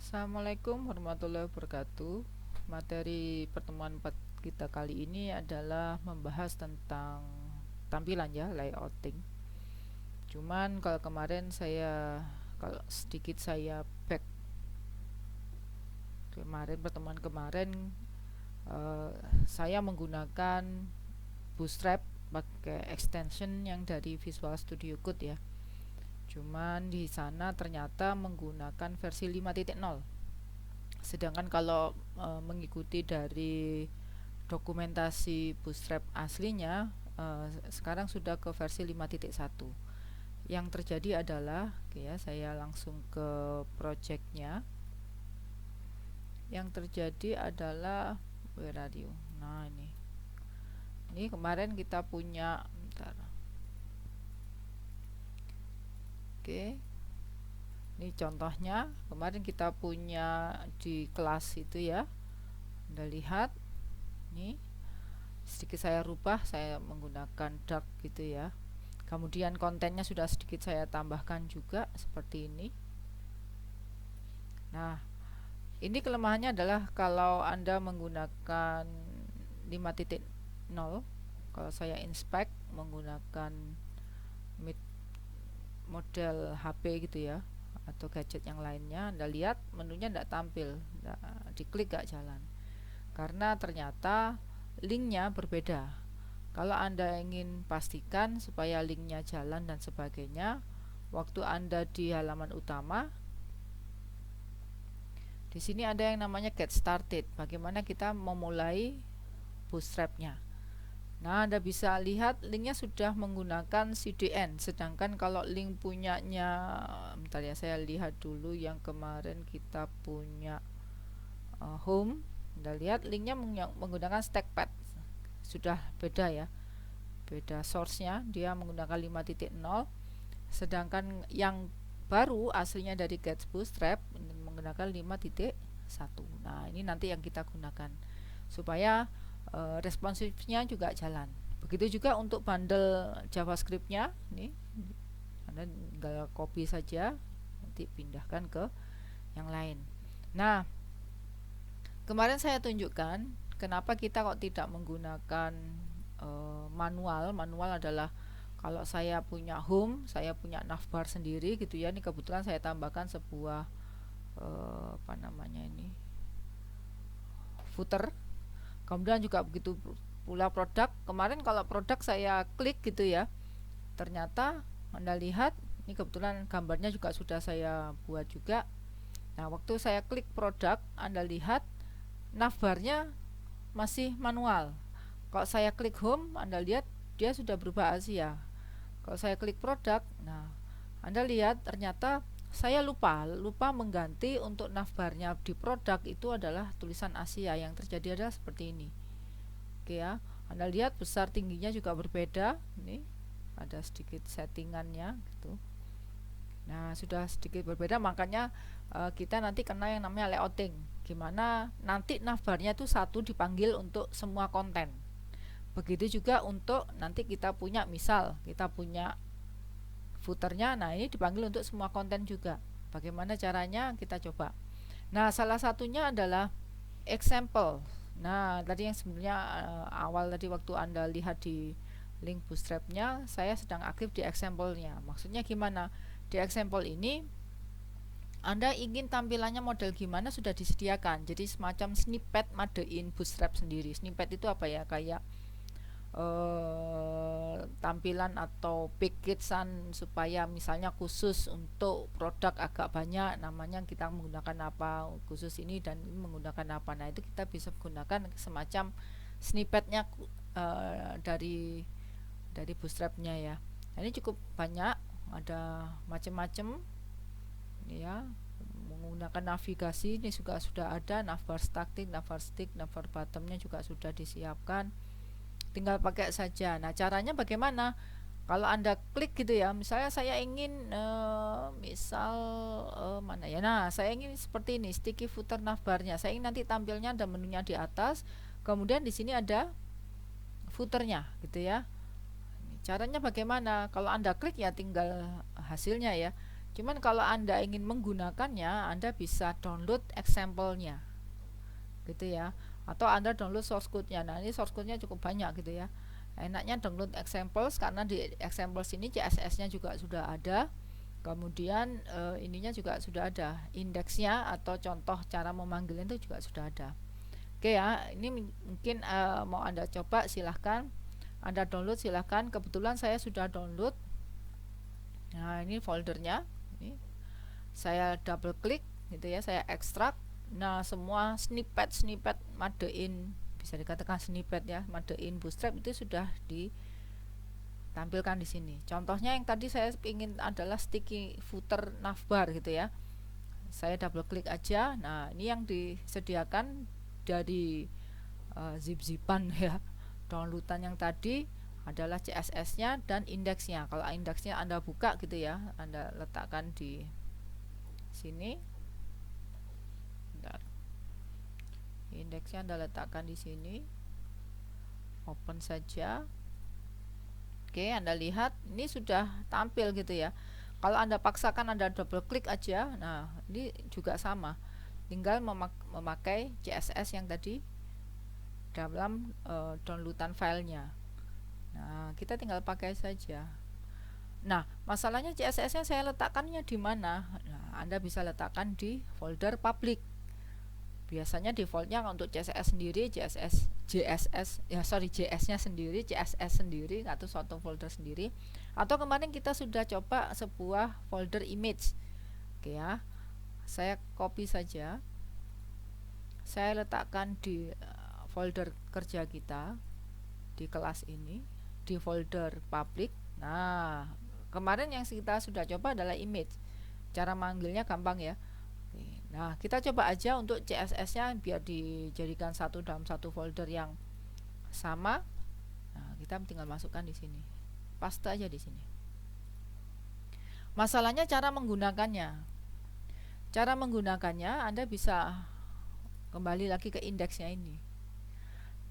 Assalamualaikum warahmatullahi wabarakatuh. Materi pertemuan kita kali ini adalah membahas tentang tampilan ya, layouting. Cuman kalau kemarin kalau sedikit saya back kemarin pertemuan kemarin, eh, saya menggunakan Bootstrap pakai extension yang dari Visual Studio Code ya. Cuman di sana ternyata menggunakan versi 5.0. Sedangkan kalau mengikuti dari dokumentasi Bootstrap aslinya, sekarang sudah ke versi 5.1. Yang terjadi adalah, oke ya, saya langsung ke projectnya. Yang terjadi adalah where are you? Nah, ini kemarin kita punya, bentar. Oke, ini contohnya kemarin kita punya di kelas itu ya. Anda lihat, ini sedikit saya rubah, saya menggunakan dark gitu ya. Kemudian kontennya sudah sedikit saya tambahkan juga seperti ini. Nah, ini kelemahannya adalah kalau Anda menggunakan 5.0, kalau saya inspect menggunakan model HP gitu ya, atau gadget yang lainnya, Anda lihat menunya tidak tampil, diklik gak jalan, karena ternyata linknya berbeda. Kalau Anda ingin pastikan supaya linknya jalan dan sebagainya, waktu Anda di halaman utama, di sini ada yang namanya get started. Bagaimana kita memulai bootstrapnya. Nah, Anda bisa lihat linknya sudah menggunakan CDN. Sedangkan kalau link punyanya, bentar ya, saya lihat dulu yang kemarin kita punya home. Anda lihat linknya menggunakan stackpad. Sudah beda ya, beda source-nya, dia menggunakan 5.0. Sedangkan yang baru aslinya dari Get Bootstrap menggunakan 5.1. Nah, ini nanti yang kita gunakan supaya responsifnya juga jalan. Begitu juga untuk bundle JavaScript-nya. Nih, Anda tinggal copy saja, nanti pindahkan ke yang lain. Nah, kemarin saya tunjukkan kenapa kita kok tidak menggunakan manual. Manual adalah kalau saya punya home, saya punya navbar sendiri gitu ya. Ini kebetulan saya tambahkan sebuah apa namanya ini, footer. Kemudian juga begitu pula produk. Kemarin kalau produk saya klik gitu ya, ternyata Anda lihat ini kebetulan gambarnya juga sudah saya buat juga. Nah, waktu saya klik produk, Anda lihat navbarnya masih manual. Kalau saya klik home, Anda lihat dia sudah berubah Asia. Kalau saya klik produk, nah Anda lihat ternyata saya lupa mengganti untuk navbarnya di produk itu adalah tulisan Asia. Yang terjadi adalah seperti ini. Oke ya, Anda lihat besar tingginya juga berbeda. Ini ada sedikit settingannya gitu. Nah, sudah sedikit berbeda, makanya kita nanti kena yang namanya layouting. Gimana nanti navbarnya itu satu dipanggil untuk semua konten. Begitu juga untuk nanti kita punya, misal kita punya footernya, nah ini dipanggil untuk semua konten juga. Bagaimana caranya, kita coba. Nah, salah satunya adalah example. Nah, tadi yang sebenarnya awal tadi waktu Anda lihat di link bootstrapnya, saya sedang aktif di example-nya. Maksudnya gimana? Di example ini Anda ingin tampilannya model gimana sudah disediakan. Jadi semacam snippet madein bootstrap sendiri. Snippet itu apa ya? Kayak tampilan atau packagean supaya misalnya khusus untuk produk agak banyak, namanya kita menggunakan apa, khusus ini dan ini menggunakan apa. Nah, itu kita bisa gunakan semacam snippetnya dari bootstrapnya ya. Nah, ini cukup banyak, ada macam-macam ya, menggunakan navigasi. Ini juga sudah ada navbar static, navbar stick, navbar bottomnya juga sudah disiapkan, tinggal pakai saja. Nah, caranya bagaimana? Kalau Anda klik gitu ya, misalnya saya ingin mana ya, nah saya ingin seperti ini, sticky footer navbarnya, saya ingin nanti tampilnya ada menunya di atas, kemudian di sini ada footernya gitu ya. Caranya bagaimana? Kalau Anda klik ya tinggal hasilnya ya. Cuman kalau Anda ingin menggunakannya, Anda bisa download example-nya gitu ya, atau Anda download source code-nya. Nah, ini source code-nya cukup banyak gitu ya. Enaknya download examples karena di examples ini CSS-nya juga sudah ada. Kemudian ininya juga sudah ada, indeksnya atau contoh cara memanggilnya itu juga sudah ada. Oke ya, ini mungkin mau Anda coba, silahkan Anda download, silahkan. Kebetulan saya sudah download. Nah, ini foldernya. Ini saya double klik gitu ya, saya ekstrak. Nah, semua snippet Made-in, bisa dikatakan snippet ya, Made-in Bootstrap itu sudah ditampilkan di sini. Contohnya yang tadi saya ingin adalah sticky footer navbar gitu ya. Saya double klik aja. Nah, ini yang disediakan dari zip-zipan ya. Downloadan yang tadi adalah CSS-nya dan indeksnya. Kalau indeksnya Anda buka gitu ya, Anda letakkan di sini. Bentar. Indeksnya Anda letakkan di sini. Open saja. Oke, Anda lihat ini sudah tampil gitu ya. Kalau Anda paksakan, Anda double klik aja. Nah, ini juga sama. Tinggal memakai CSS yang tadi dalam downloadan filenya. Nah, kita tinggal pakai saja. Nah, masalahnya CSS-nya saya letakkannya di mana? Nah, Anda bisa letakkan di folder public. Biasanya defaultnya untuk CSS sendiri, JS-nya sendiri, CSS sendiri, atau suatu folder sendiri. Atau kemarin kita sudah coba sebuah folder image. Oke ya, saya copy saja. Saya letakkan di folder kerja kita di kelas ini, di folder public. Nah, kemarin yang kita sudah coba adalah image. Cara manggilnya gampang ya. Nah, kita coba aja untuk CSS-nya biar dijadikan satu dalam satu folder yang sama. Nah, kita tinggal masukkan di sini. Paste aja di sini. Masalahnya cara menggunakannya. Cara menggunakannya Anda bisa kembali lagi ke indeksnya ini.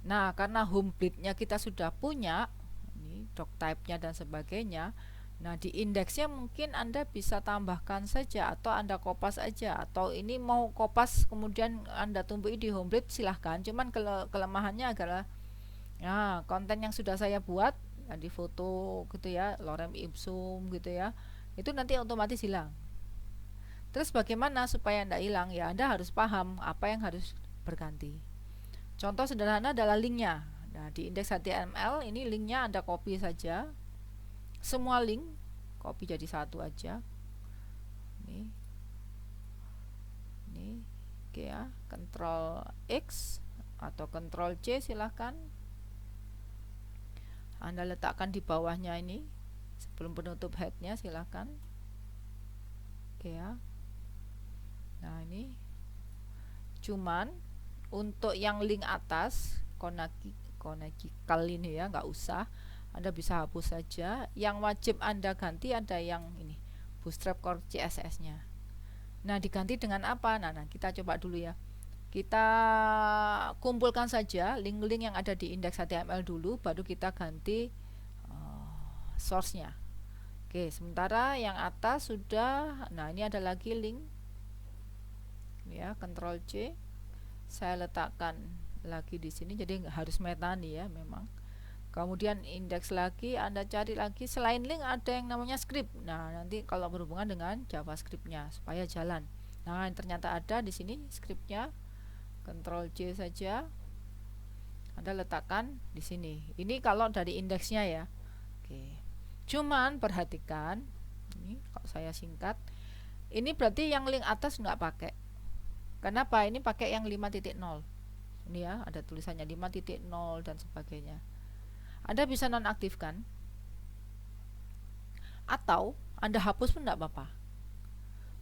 Nah, karena home plate-nya kita sudah punya, ini doc type-nya dan sebagainya. Nah, di indeksnya mungkin Anda bisa tambahkan saja, atau Anda kopas aja, atau ini mau kopas kemudian Anda tumbuhi di home plate, silahkan. Cuman kelemahannya adalah nah, konten yang sudah saya buat di foto gitu ya, lorem ipsum gitu ya, itu nanti otomatis hilang. Terus bagaimana supaya Anda hilang? Ya, Anda harus paham apa yang harus berganti. Contoh sederhana adalah linknya. Nah, di indeks HTML ini linknya Anda copy saja. Semua link copy jadi satu aja. Ini oke ya, Ctrl X atau Ctrl C silahkan. Anda letakkan di bawahnya ini sebelum penutup headnya, silahkan. Oke ya. Nah, ini cuman untuk yang link atas canonical ini ya, nggak usah. Anda bisa hapus saja. Yang wajib Anda ganti ada yang ini, Bootstrap Core CSS-nya. Nah, diganti dengan apa? Nah, kita coba dulu ya. Kita kumpulkan saja link-link yang ada di indeks HTML dulu, baru kita ganti source-nya. Oke, sementara yang atas sudah. Nah, ini ada lagi link. Ya, Ctrl C. Saya letakkan lagi di sini, jadi harus meta nih ya memang. Kemudian indeks lagi, Anda cari lagi selain link ada yang namanya script. Nah, nanti kalau berhubungan dengan JavaScript-nya supaya jalan. Nah, ternyata ada di sini script-nya. Ctrl C saja. Anda letakkan di sini. Ini kalau dari indeksnya ya. Oke. Cuman perhatikan, ini kalau saya singkat, ini berarti yang link atas nggak pakai. Kenapa? Ini pakai yang 5.0. Ini ya, ada tulisannya 5.0 dan sebagainya. Anda bisa nonaktifkan atau Anda hapus pun tidak apa-apa.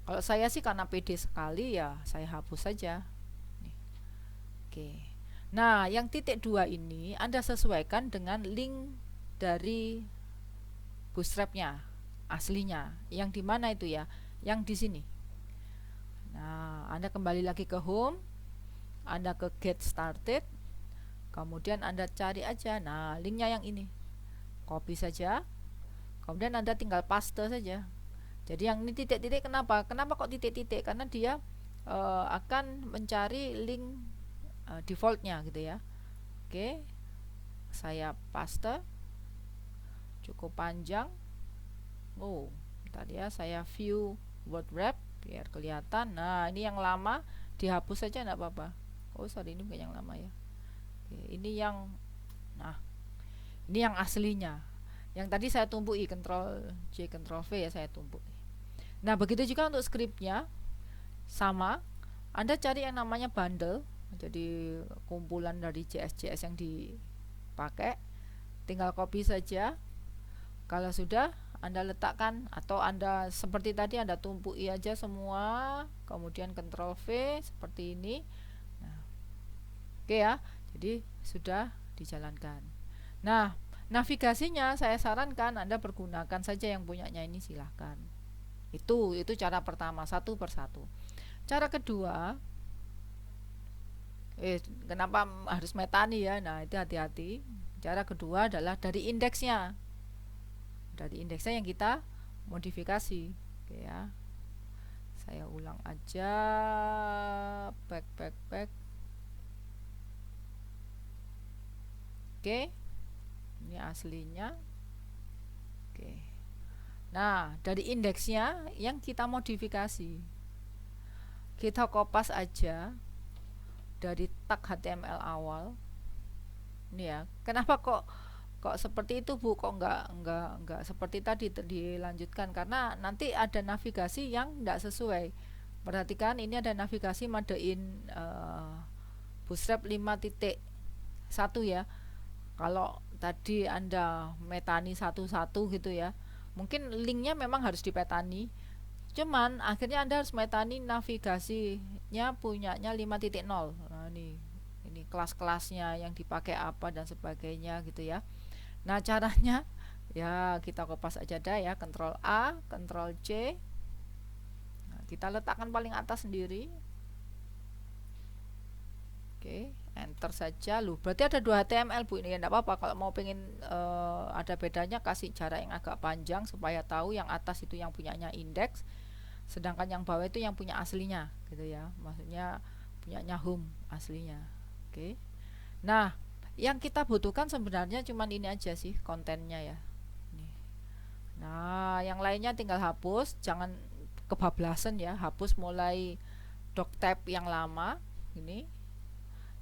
Kalau saya sih karena pede sekali ya saya hapus saja. Nih. Oke. Nah, yang titik 2 ini Anda sesuaikan dengan link dari Bootstrap-nya aslinya. Yang di mana itu ya? Yang di sini. Nah, Anda kembali lagi ke home, Anda ke get started, kemudian Anda cari aja. Nah, linknya yang ini, copy saja, kemudian Anda tinggal paste saja. Jadi yang ini titik-titik, kenapa kok titik-titik? Karena dia akan mencari link defaultnya gitu ya. Oke, saya paste, cukup panjang. Tadi ya, saya view word wrap biar kelihatan. Nah, ini yang lama dihapus saja enggak apa-apa. Sorry, ini bukan yang lama ya. Oke, ini yang, nah ini yang aslinya. Yang tadi saya tumpuki, Ctrl C Ctrl V ya, saya tumpuk. Nah, begitu juga untuk scriptnya sama. Anda cari yang namanya bundle, jadi kumpulan dari JS yang dipakai. Tinggal copy saja. Kalau sudah, Anda letakkan, atau Anda seperti tadi Anda tumpuki aja semua, kemudian Ctrl V seperti ini. Nah, oke ya, jadi sudah dijalankan. Nah, navigasinya saya sarankan Anda pergunakan saja yang punyanya ini, silahkan. Itu cara pertama, satu persatu. Cara kedua, kenapa harus metani ya? Nah, itu hati-hati. Cara kedua adalah dari indeksnya. Dari indeksnya yang kita modifikasi. Oke ya. Saya ulang aja. Back. Oke. Ini aslinya. Oke. Nah, dari indeksnya yang kita modifikasi, kita kopas aja dari tag HTML awal. Ini ya. Kenapa kok seperti itu, Bu? Kok enggak seperti tadi dilanjutkan? Karena nanti ada navigasi yang enggak sesuai. Perhatikan, ini ada navigasi Madein Bootstrap 5.1 ya. Kalau tadi Anda metani satu-satu gitu ya, mungkin linknya memang harus dipetani, cuman akhirnya Anda harus metani navigasinya punyanya 5.0. Nah, ini kelas-kelasnya yang dipakai apa dan sebagainya gitu ya. Nah, caranya ya kita kopas aja dah ya, Ctrl A, Ctrl C. Nah, kita letakkan paling atas sendiri. Oke, enter saja. Berarti ada 2 HTML, Bu. Ini ya enggak apa-apa, kalau mau pengen ada bedanya kasih jarak yang agak panjang supaya tahu yang atas itu yang punyanya indeks, sedangkan yang bawah itu yang punya aslinya gitu ya. Maksudnya punyanya home aslinya. Oke. Nah, yang kita butuhkan sebenarnya cuman ini aja sih, kontennya ya. Nah, yang lainnya tinggal hapus, jangan kebablasan ya. Hapus mulai doctab yang lama ini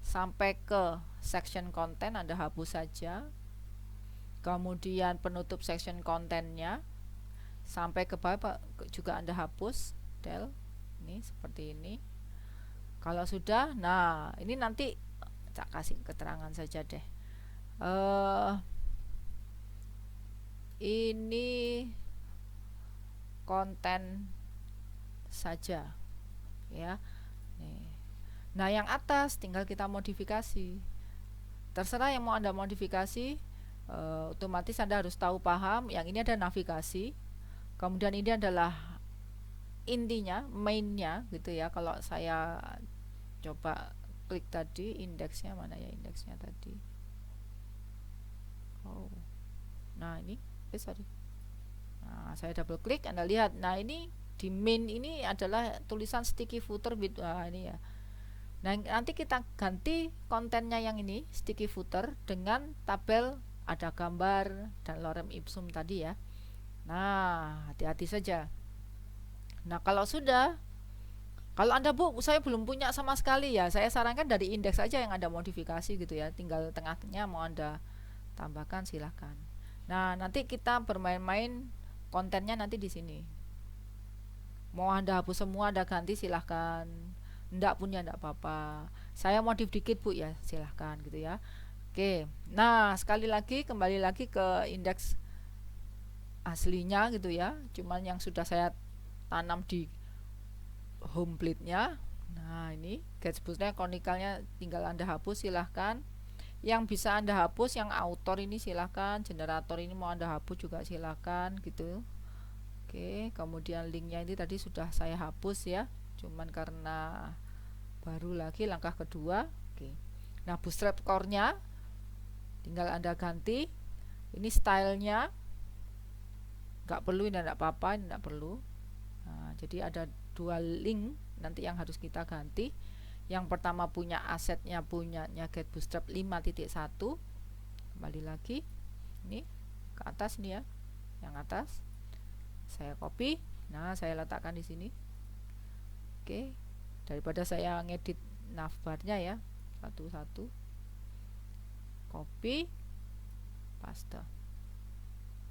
sampai ke section konten, Anda hapus saja. Kemudian penutup section kontennya sampai ke bawah juga Anda hapus, del. Ini seperti ini. Kalau sudah, nah ini nanti tak kasih keterangan saja deh. Ini konten saja ya. Nah, yang atas tinggal kita modifikasi. Terserah yang mau Anda modifikasi. Otomatis Anda harus tahu paham. Yang ini ada navigasi. Kemudian ini adalah intinya, mainnya gitu ya. Kalau saya coba klik tadi, indeksnya mana ya, indeksnya tadi. Nah ini, sorry. Nah, saya double klik, Anda lihat. Nah, ini di main ini adalah tulisan sticky footer with, ini ya. Nah, nanti kita ganti kontennya yang ini, sticky footer, dengan tabel ada gambar dan lorem ipsum tadi ya. Nah, hati-hati saja. Nah, kalau Anda, Bu, saya belum punya sama sekali ya, saya sarankan dari indeks saja yang Anda modifikasi gitu ya. Tinggal tengahnya mau Anda tambahkan, silahkan. Nah, nanti kita bermain-main kontennya nanti di sini. Mau Anda hapus semua, Anda ganti, silahkan. Ndak punya ndak apa-apa, saya modif dikit, Bu, ya silahkan gitu ya. Oke, nah sekali lagi kembali lagi ke indeks aslinya gitu ya, cuman yang sudah saya tanam di home plate-nya. Nah, ini gatsbootnya, konikalnya tinggal Anda hapus, silahkan. Yang bisa Anda hapus yang author ini silahkan, generator ini mau Anda hapus juga silahkan gitu. Oke, kemudian linknya ini tadi sudah saya hapus ya, cuman karena baru lagi langkah kedua. Oke. Nah, bootstrap core-nya tinggal Anda ganti. Ini stylenya nggak perlu, ini enggak apa-apa, ini enggak perlu. Nah, jadi ada dua link nanti yang harus kita ganti. Yang pertama punya asetnya punyanya Get Bootstrap 5.1. Kembali lagi ini ke atas nih ya, yang atas saya copy. Nah, saya letakkan di sini. Oke, daripada saya ngedit navbarnya ya, satu-satu copy paste.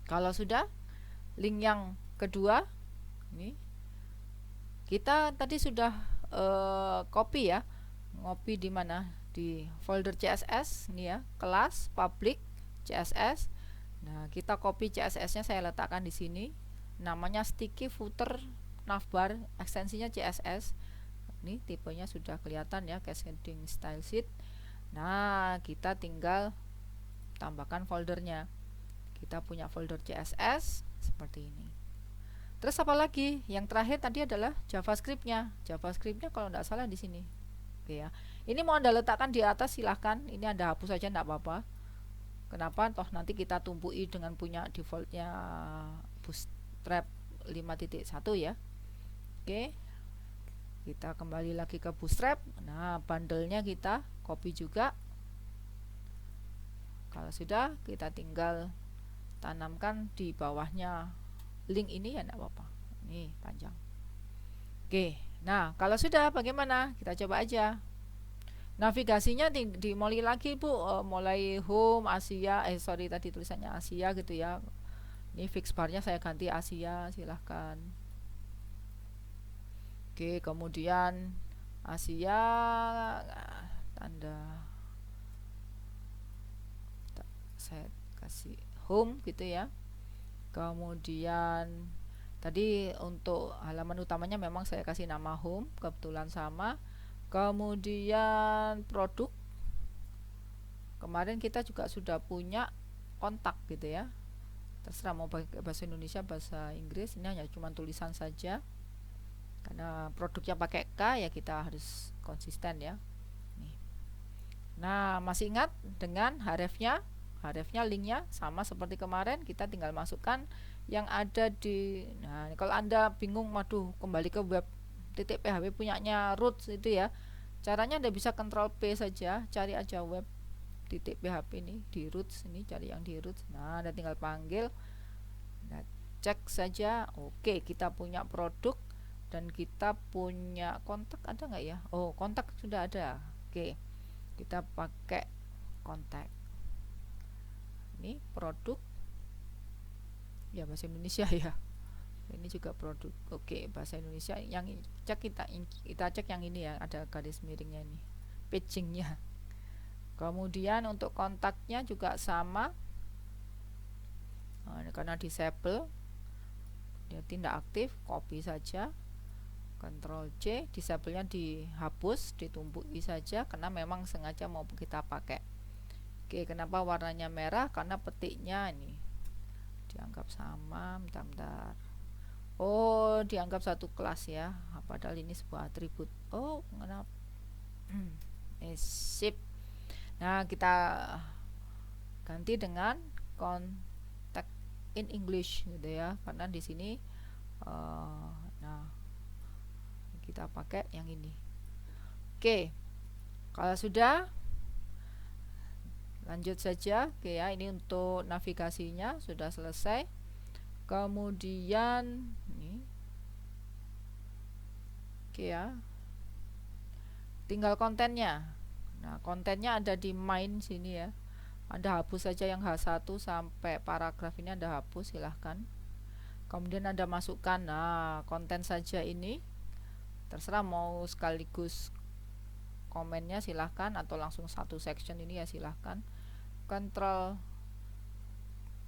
Kalau sudah, link yang kedua ini kita tadi sudah copy ya, ngopi di mana, di folder CSS ini ya, kelas public CSS. Nah, kita copy CSS nya, saya letakkan di sini, namanya sticky footer navbar, ekstensinya CSS. Ini tipenya sudah kelihatan ya, cascading style sheet. Nah, kita tinggal tambahkan foldernya. Kita punya folder CSS seperti ini. Terus apa lagi? Yang terakhir tadi adalah JavaScript-nya. JavaScript-nya kalau tidak salah di sini. Oke ya. Ini mau Anda letakkan di atas silahkan. Ini Anda hapus saja tidak apa-apa. Kenapa? Toh nanti kita tumpui dengan punya defaultnya Bootstrap 5.1 ya. Oke. Kita kembali lagi ke Bootstrap. Nah, bundle-nya kita copy juga. Kalau sudah, kita tinggal tanamkan di bawahnya link ini ya, enggak apa-apa. Ini panjang. Oke. Nah, kalau sudah bagaimana? Kita coba aja. Navigasinya dimulai lagi, Bu. Mulai home Asia, tadi tulisannya Asia gitu ya. Ini fix barnya saya ganti Asia, silahkan. Oke, kemudian Asia tanda saya kasih home gitu ya. Kemudian tadi untuk halaman utamanya memang saya kasih nama home, kebetulan sama. Kemudian produk, kemarin kita juga sudah punya kontak gitu ya, terserah mau pakai bahasa Indonesia bahasa Inggris, ini hanya cuma tulisan saja karena produknya pakai K ya, kita harus konsisten ya. Nah, masih ingat dengan hrefnya? Hrefnya linknya sama seperti kemarin, kita tinggal masukkan yang ada di. Nah, kalau Anda bingung, waduh, kembali ke web .php punyanya roots itu ya. Caranya Anda bisa Ctrl P saja, cari aja web .php ini di roots, ini cari yang di roots. Nah, Anda tinggal panggil. Nah, cek saja. Oke, kita punya produk dan kita punya kontak, ada nggak ya? Oh, kontak sudah ada. Oke, kita pakai kontak. Ini produk ya, bahasa Indonesia ya, ini juga produk. Oke, bahasa Indonesia. Yang cek kita cek yang ini ya, ada garis miringnya ini, pagingnya. Kemudian untuk kontaknya juga sama. Nah, karena disable dia tidak aktif, copy saja, Ctrl C, disable-nya dihapus, ditumpui saja karena memang sengaja mau kita pakai. Oke, kenapa warnanya merah? Karena petiknya ini dianggap sama. Bentar. Oh, dianggap satu kelas ya, padahal ini sebuah atribut. Oh, kenapa? Sip. Nah, kita ganti dengan contact in English gitu ya, karena di sini nah kita pakai yang ini. Oke, kalau sudah, lanjut saja. Oke ya, ini untuk navigasinya sudah selesai. Kemudian ini, oke ya, tinggal kontennya. Nah, kontennya ada di main sini ya. Anda hapus saja yang H1 sampai paragraf ini, Anda hapus silahkan. Kemudian Anda masukkan, nah, konten saja ini, terserah mau sekaligus komennya silahkan atau langsung satu section ini ya silahkan. Ctrl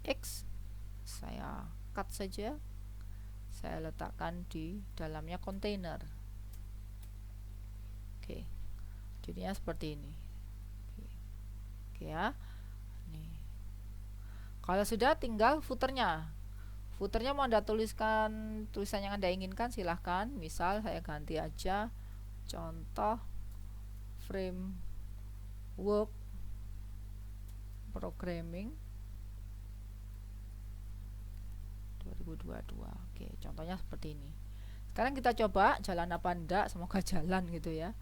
X, saya cut saja, saya letakkan di dalamnya kontainer. Oke, jadinya seperti ini. Oke ya, nih. Kalau sudah, tinggal footernya. Footernya mau Anda tuliskan tulisan yang Anda inginkan silahkan. Misal saya ganti aja contoh framework programming 2022. Oke, contohnya seperti ini. Sekarang kita coba jalan apa enggak, semoga jalan gitu ya.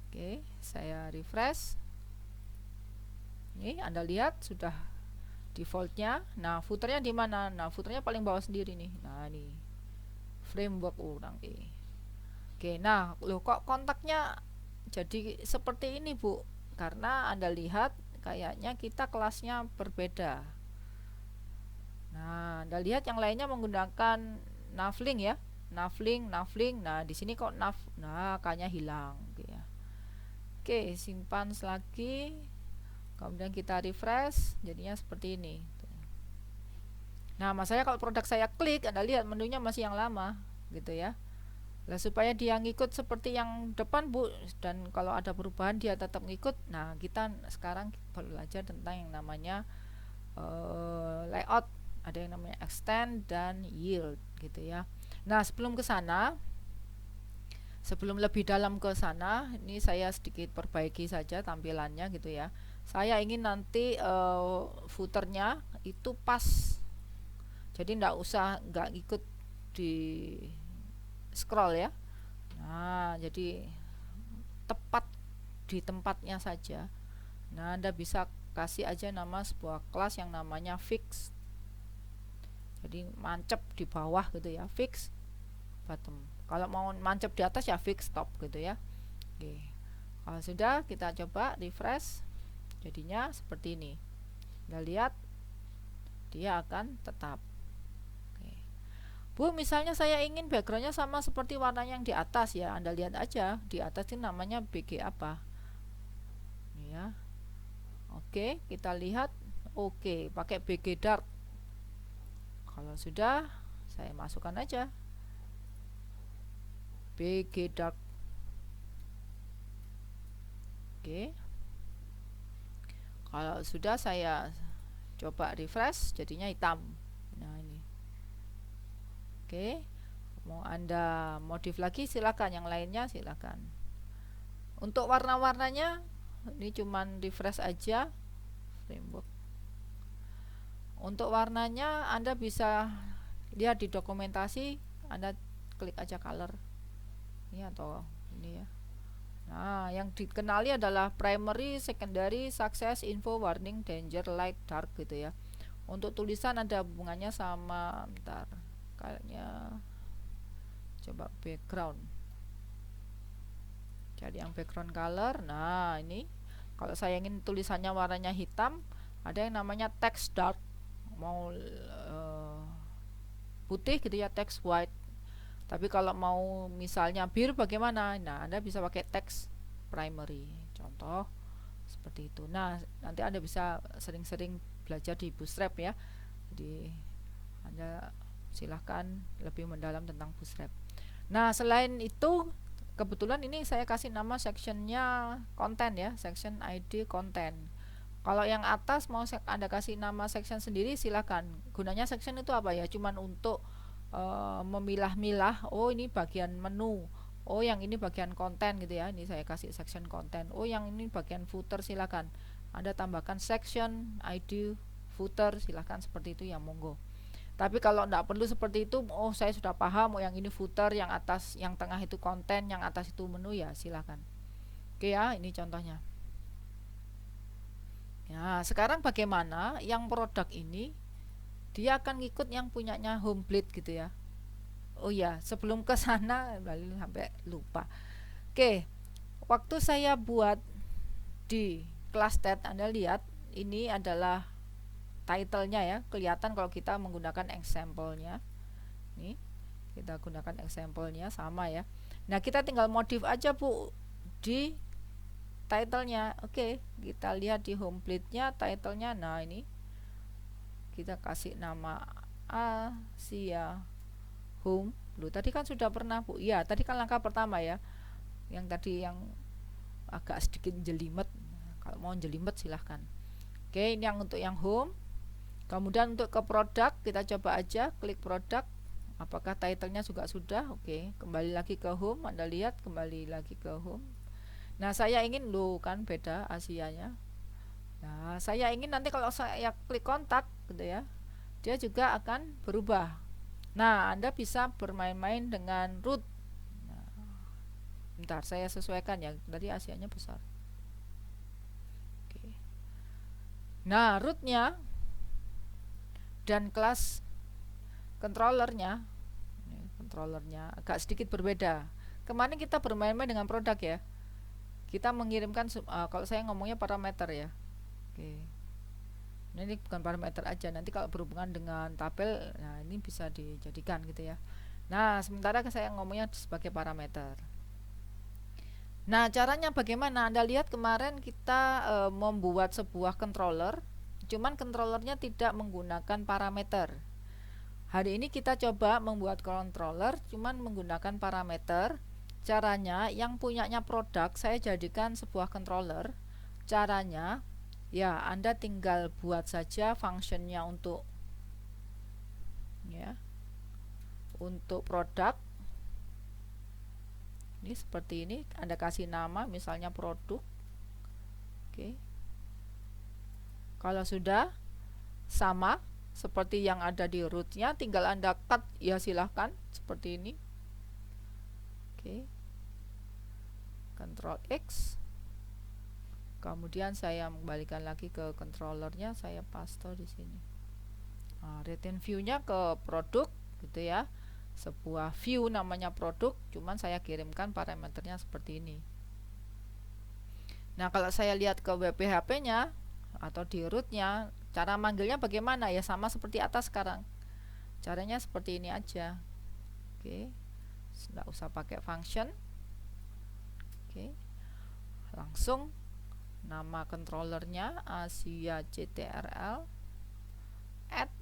Oke, saya refresh. Ini Anda lihat sudah defaultnya. Nah, footernya di mana? Nah, footernya paling bawah sendiri nih. Nah, ini framework orang. Oke, nah, loh kok kontaknya jadi seperti ini, Bu? Karena Anda lihat kayaknya kita kelasnya berbeda. Nah, Anda lihat yang lainnya menggunakan navlink ya. Navlink. Nah, di sini kok nah, kayaknya hilang gitu ya. Oke, simpan lagi. Kemudian kita refresh, jadinya seperti ini. Nah, masalahnya kalau produk saya klik, Anda lihat menunya masih yang lama gitu ya. Nah, supaya dia ngikut seperti yang depan, Bu, dan kalau ada perubahan dia tetap ngikut. Nah, kita sekarang belajar tentang yang namanya layout. Ada yang namanya extend dan yield gitu ya. Nah, sebelum lebih dalam ke sana, ini saya sedikit perbaiki saja tampilannya gitu ya. Saya ingin nanti footernya itu pas, jadi nggak ikut di scroll ya. Nah, jadi tepat di tempatnya saja. Nah, Anda bisa kasih aja nama sebuah kelas yang namanya fix, jadi mancep di bawah gitu ya, fix bottom. Kalau mau mancep di atas ya fix top gitu ya. Oke, kalau sudah, kita coba refresh, jadinya seperti ini. Anda lihat dia akan tetap. Oke. Bu, misalnya saya ingin backgroundnya sama seperti warnanya yang di atas ya, Anda lihat aja di atas ini namanya BG apa ya. Oke, kita lihat. Oke, pakai BG dark. Kalau sudah, saya masukkan aja BG dark. Oke, kalau sudah, saya coba refresh, jadinya hitam. Nah, ini. Oke, mau Anda modif lagi silakan, yang lainnya silakan. Untuk warna-warnanya ini cuman refresh aja framework. Untuk warnanya Anda bisa lihat di dokumentasi, Anda klik aja color ini atau ini ya. Nah, yang dikenali adalah primary, secondary, success, info, warning, danger, light, dark gitu ya. Untuk tulisan ada hubungannya sama, bentar, kayaknya coba background, cari yang background color. Nah, ini kalau saya ingin tulisannya warnanya hitam, ada yang namanya text dark. Mau putih gitu ya, text white. Tapi kalau mau misalnya biru bagaimana? Nah, Anda bisa pakai text primary, contoh seperti itu. Nah, nanti Anda bisa sering-sering belajar di Bootstrap ya. Jadi Anda silahkan lebih mendalam tentang Bootstrap. Nah, selain itu, kebetulan ini saya kasih nama sectionnya konten ya, section ID konten. Kalau yang atas mau Anda kasih nama section sendiri silakan. Gunanya section itu apa ya? Cuman untuk memilah-milah. Oh, ini bagian menu. Oh, yang ini bagian konten gitu ya. Ini saya kasih section konten. Oh, yang ini bagian footer, silakan Anda tambahkan section ID footer, silakan seperti itu ya, monggo. Tapi kalau tidak perlu seperti itu, oh saya sudah paham, oh yang ini footer, yang atas, yang tengah itu konten, yang atas itu menu, ya silakan. Oke ya, ini contohnya. Ya, sekarang bagaimana yang produk ini dia akan ngikut yang punyanya Homeblade gitu ya. Oh ya, sebelum ke sana sampai lupa. Oke, waktu saya buat di kelas TED, Anda lihat ini adalah title-nya ya, kelihatan kalau kita menggunakan example-nya. Nih, kita gunakan example-nya sama ya. Nah, kita tinggal modif aja Bu di title-nya. Oke, kita lihat di Homeblade-nya title-nya. Nah, ini kita kasih nama Asia Home. Loh, tadi kan sudah pernah Bu. Iya, tadi kan langkah pertama ya. Yang tadi yang agak sedikit jelimet. Kalau mau jelimet silahkan. Oke, ini yang untuk yang home. Kemudian untuk ke produk, kita coba aja klik produk. Apakah title-nya juga sudah? Oke, kembali lagi ke home. Anda lihat kembali lagi ke home. Nah, saya ingin loh kan beda Asianya. Nah, saya ingin nanti kalau saya klik kontak gitu ya, dia juga akan berubah. Nah, Anda bisa bermain-main dengan root Bentar, saya sesuaikan ya, tadi Asianya besar. Oke. Nah, rootnya dan kelas controllernya agak sedikit berbeda. Kemarin kita bermain-main dengan produk ya. Kita mengirimkan kalau saya ngomongnya parameter ya. Oke. Nah, ini bukan parameter aja, nanti kalau berhubungan dengan tabel, nah ini bisa dijadikan gitu ya. Nah, sementara saya ngomongnya sebagai parameter. Nah, caranya bagaimana? Anda lihat kemarin kita membuat sebuah controller, cuman controllernya tidak menggunakan parameter. Hari ini kita coba membuat controller cuman menggunakan parameter. Caranya, yang punyanya produk saya jadikan sebuah controller. Caranya, ya Anda tinggal buat saja functionnya untuk produk. Ini seperti ini, Anda kasih nama misalnya produk. Oke. Kalau sudah sama seperti yang ada di rootnya, tinggal Anda cut ya, silahkan seperti ini. Oke. Ctrl X. Kemudian saya kembalikan lagi ke controllernya, saya paste di sini. Nah, return view-nya ke produk gitu ya. Sebuah view namanya produk, cuman saya kirimkan parameternya seperti ini. Nah, kalau saya lihat ke web PHP-nya atau di rootnya, cara manggilnya bagaimana ya, sama seperti atas sekarang. Caranya seperti ini aja. Oke. Nggak usah pakai function. Oke. Langsung nama controllernya Asia CTRL add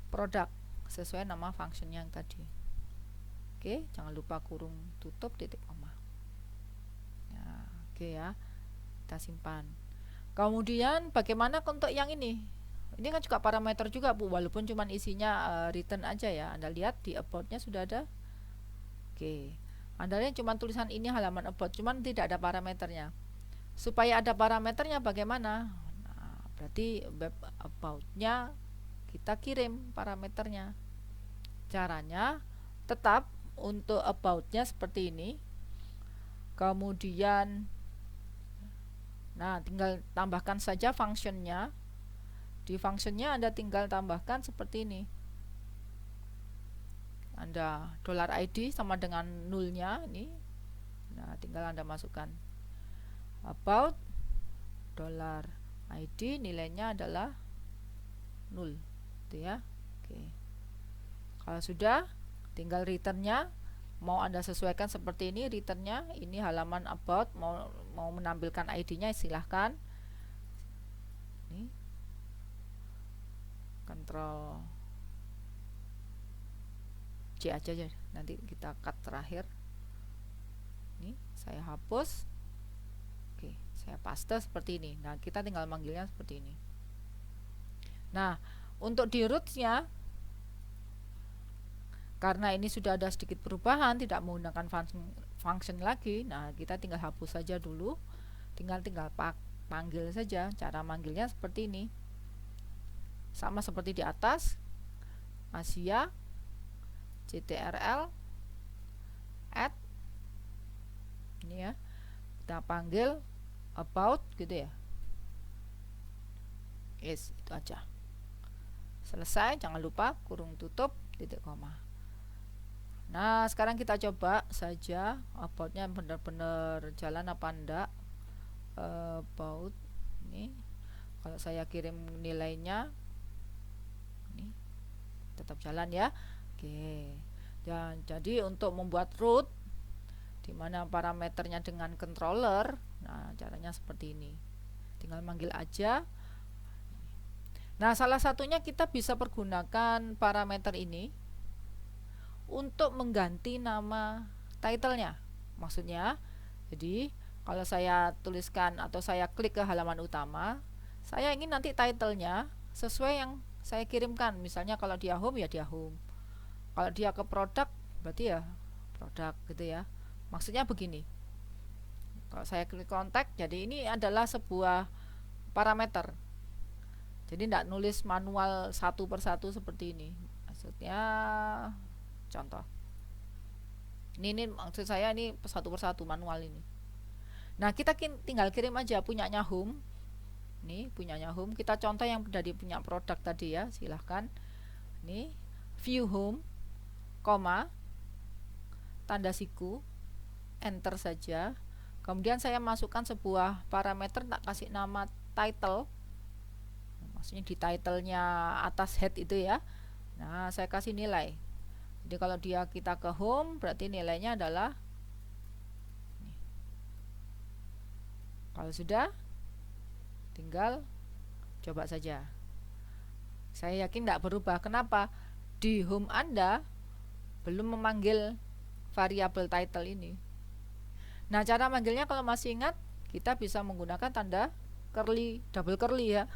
produk sesuai nama functionnya yang tadi. Oke, jangan lupa kurung tutup titik koma. Nah, oke ya, kita simpan. Kemudian bagaimana untuk yang ini? Ini kan juga parameter juga Bu, walaupun cuma isinya return aja ya. Anda lihat di about-nya sudah ada. Oke, Anda lihat cuma tulisan ini halaman about, cuman tidak ada parameternya. Supaya ada parameternya bagaimana? Nah, berarti web about-nya kita kirim parameternya. Caranya tetap untuk about-nya seperti ini. Kemudian nah, tinggal tambahkan saja functionnya. Di functionnya Anda tinggal tambahkan seperti ini. Anda $ID sama dengan nulnya ini. Nah, tinggal Anda masukkan about $ID, nilainya adalah 0 gitu ya. Oke. Kalau sudah, tinggal returnnya mau Anda sesuaikan seperti ini. Returnnya ini halaman about, mau menampilkan ID-nya silahkan. Ini Ctrl C aja ya, nanti kita cut terakhir. Ini saya hapus. Oke, saya paste seperti ini. Nah, kita tinggal manggilnya seperti ini. Nah, untuk di rootsnya, karena ini sudah ada sedikit perubahan, tidak menggunakan function lagi. Nah, kita tinggal hapus saja dulu. Tinggal panggil saja. Cara manggilnya seperti ini. Sama seperti di atas. Asia CTRL add ini ya. Kita panggil about gitu ya. Yes, itu aja. Selesai, jangan lupa kurung tutup titik koma. Nah, sekarang kita coba saja about-nya benar-benar jalan apa enggak. About ini kalau saya kirim nilainya ini tetap jalan ya. Oke. Dan jadi untuk membuat root dimana parameternya dengan controller, nah caranya seperti ini. Tinggal manggil aja. Nah, salah satunya kita bisa pergunakan parameter ini untuk mengganti nama title-nya. Maksudnya, jadi kalau saya tuliskan atau saya klik ke halaman utama, saya ingin nanti title-nya sesuai yang saya kirimkan. Misalnya kalau dia home ya dia home. Kalau dia ke produk berarti ya produk gitu ya. Maksudnya begini. Kalau saya klik kontak, jadi ini adalah sebuah parameter. Jadi tidak nulis manual satu persatu seperti ini. Maksudnya contoh. Ini maksud saya ini satu persatu manual ini. Nah, kita tinggal kirim aja punyanya home. Nih, punyanya home. Kita contoh yang dari punya produk tadi ya, silahkan. Nih, view home, koma, tanda siku, enter saja. Kemudian saya masukkan sebuah parameter, tak kasih nama title. Maksudnya di titlenya atas head itu ya. Nah, saya kasih nilai. Jadi kalau kita ke home, berarti nilainya adalah nih. Kalau sudah, tinggal coba saja. Saya yakin tidak berubah. Kenapa? Di home Anda belum memanggil variabel title ini. Nah, cara manggilnya kalau masih ingat, kita bisa menggunakan tanda curly, double curly ya.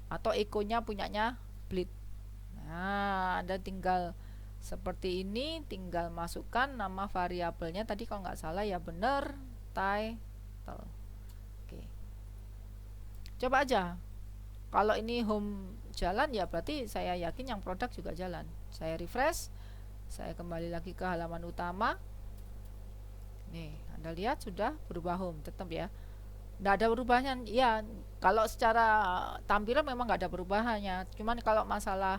Atau echo-nya punyanya Bleed. Nah, Anda tinggal seperti ini, tinggal masukkan nama variabelnya tadi kalau nggak salah ya bener title. Oke. Coba aja. Kalau ini home jalan ya berarti saya yakin yang produk juga jalan. Saya refresh. Saya kembali lagi ke halaman utama. Nih, Anda lihat sudah berubah home, tetap ya. Nggak ada perubahannya ya. Kalau secara tampilan memang nggak ada perubahannya, cuman kalau masalah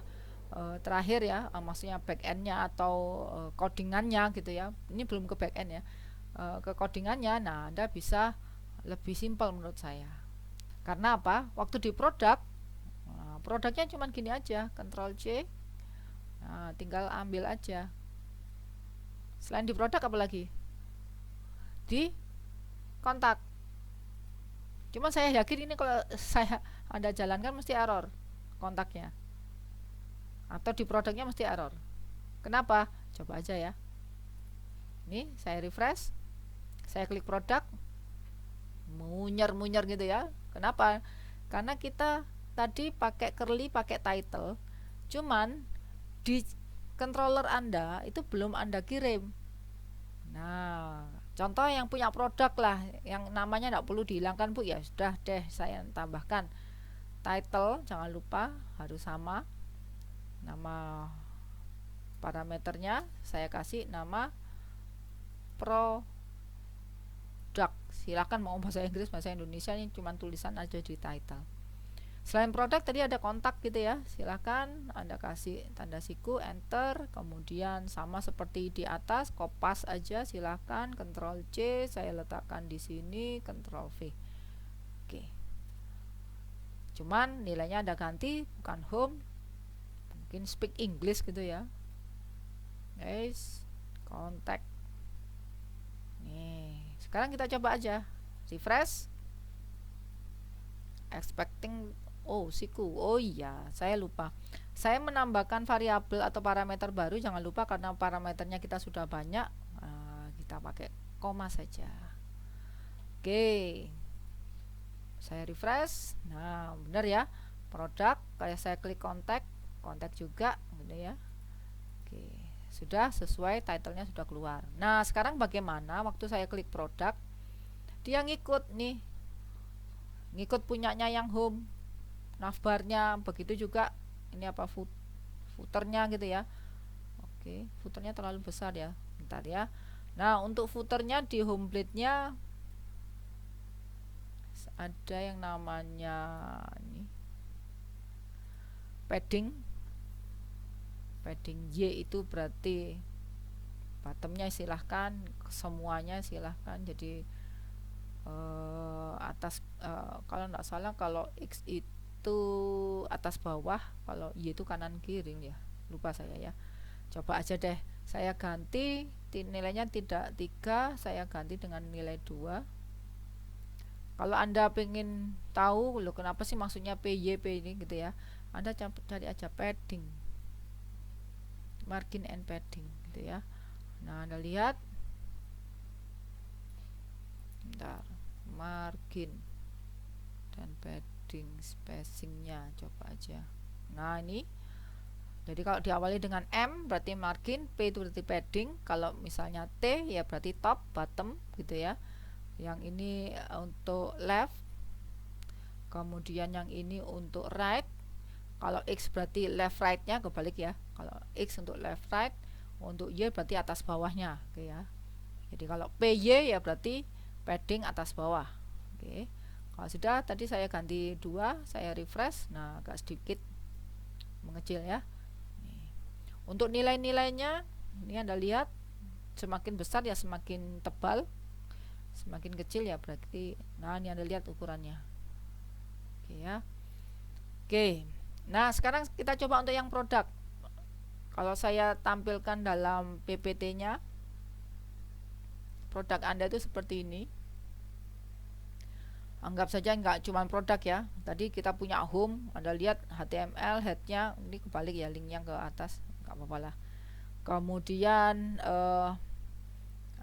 terakhir ya, maksudnya back endnya atau codingannya gitu ya, ini belum ke back end ya, ke codingannya. Nah, Anda bisa lebih simpel menurut saya. Karena apa? Waktu di produk, produknya cuman gini aja, Ctrl C. Nah, tinggal ambil aja. Selain di produk apalagi? Di kontak. Cuma saya yakin ini kalau Anda jalankan mesti error kontaknya. Atau di produknya mesti error. Kenapa? Coba aja ya. Ini saya refresh. Saya klik produk. Munyer-munyer gitu ya. Kenapa? Karena kita tadi pakai curly, pakai title. Cuman di controller Anda itu belum Anda kirim. Nah, contoh yang punya produk lah, yang namanya tidak perlu dihilangkan Bu, ya sudah deh saya tambahkan title, jangan lupa harus sama nama parameternya. Saya kasih nama produk. Silakan mau bahasa Inggris, bahasa Indonesia, ini cuma tulisan aja di title. Selain produk tadi ada kontak gitu ya, silakan Anda kasih tanda siku, enter. Kemudian sama seperti di atas, kopas aja silakan, Ctrl C, saya letakkan di sini, Ctrl V. Oke. Cuman nilainya Anda ganti, bukan home, mungkin speak English gitu ya. Guys, kontak. Nih, sekarang kita coba aja, refresh. Expecting siku. Oh iya, saya lupa. Saya menambahkan variabel atau parameter baru, jangan lupa karena parameternya kita sudah banyak. Kita pakai koma saja. Oke. Saya refresh. Nah, benar ya. Produk, kayak saya klik kontak juga gitu ya. Oke, sudah sesuai, titlenya sudah keluar. Nah, sekarang bagaimana waktu saya klik produk? Dia ngikut nih. Ngikut punyanya yang home, navbarnya, begitu juga ini apa footernya gitu ya. Oke, footernya terlalu besar ya, bentar ya. Nah, untuk footernya di home blade-nya ada yang namanya ini padding Y, itu berarti bottomnya silahkan, semuanya silahkan. Jadi atas kalau tidak salah, kalau X itu atas bawah, kalau Y itu kanan kiri ya, lupa saya ya. Coba aja deh, saya ganti nilainya tidak 3, saya ganti dengan nilai 2. Kalau Anda pengen tahu loh kenapa sih maksudnya PYP ini gitu ya, Anda cari aja padding, margin and padding gitu ya. Nah, Anda lihat, bentar, margin dan padding spacingnya, coba aja. Nah, ini jadi kalau diawali dengan M berarti margin, P itu berarti padding, kalau misalnya T ya berarti top, bottom gitu ya. Yang ini untuk left, kemudian yang ini untuk right. Kalau X berarti left right nya kebalik ya, kalau X untuk left right, untuk Y berarti atas bawahnya. Oke ya. Jadi kalau PY ya berarti padding atas bawah. Oke. Kalau sudah, tadi saya ganti 2, saya refresh. Nah, agak sedikit mengecil ya. Untuk nilai-nilainya, ini Anda lihat semakin besar ya semakin tebal, semakin kecil ya berarti. Nah, ini Anda lihat ukurannya. Oke ya. Oke. Nah, sekarang kita coba untuk yang produk. Kalau saya tampilkan dalam PPT-nya, produk Anda itu seperti ini. Anggap saja nggak cuma produk ya. Tadi kita punya home, Anda lihat HTML headnya, ini kebalik ya linknya ke atas, nggak apa-apa lah. Kemudian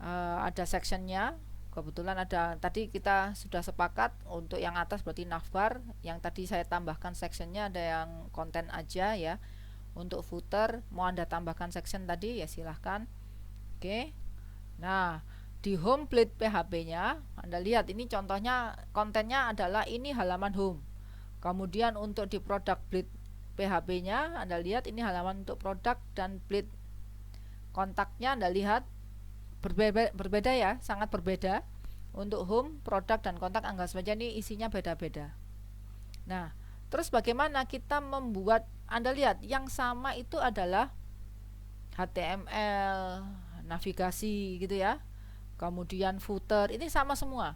ada sectionnya. Kebetulan ada, tadi kita sudah sepakat untuk yang atas berarti navbar, yang tadi saya tambahkan sectionnya ada yang konten aja ya. Untuk footer mau Anda tambahkan section tadi ya silahkan. Oke. Nah, di home plate PHP-nya Anda lihat ini contohnya kontennya adalah ini halaman home. Kemudian untuk di product plate PHP-nya Anda lihat ini halaman untuk produk, dan plate kontaknya Anda lihat berbeda ya, sangat berbeda. Untuk home, produk, dan kontak anggap saja ini isinya beda-beda. Nah, terus bagaimana kita membuat, Anda lihat yang sama itu adalah HTML, navigasi gitu ya. Kemudian footer, ini sama semua.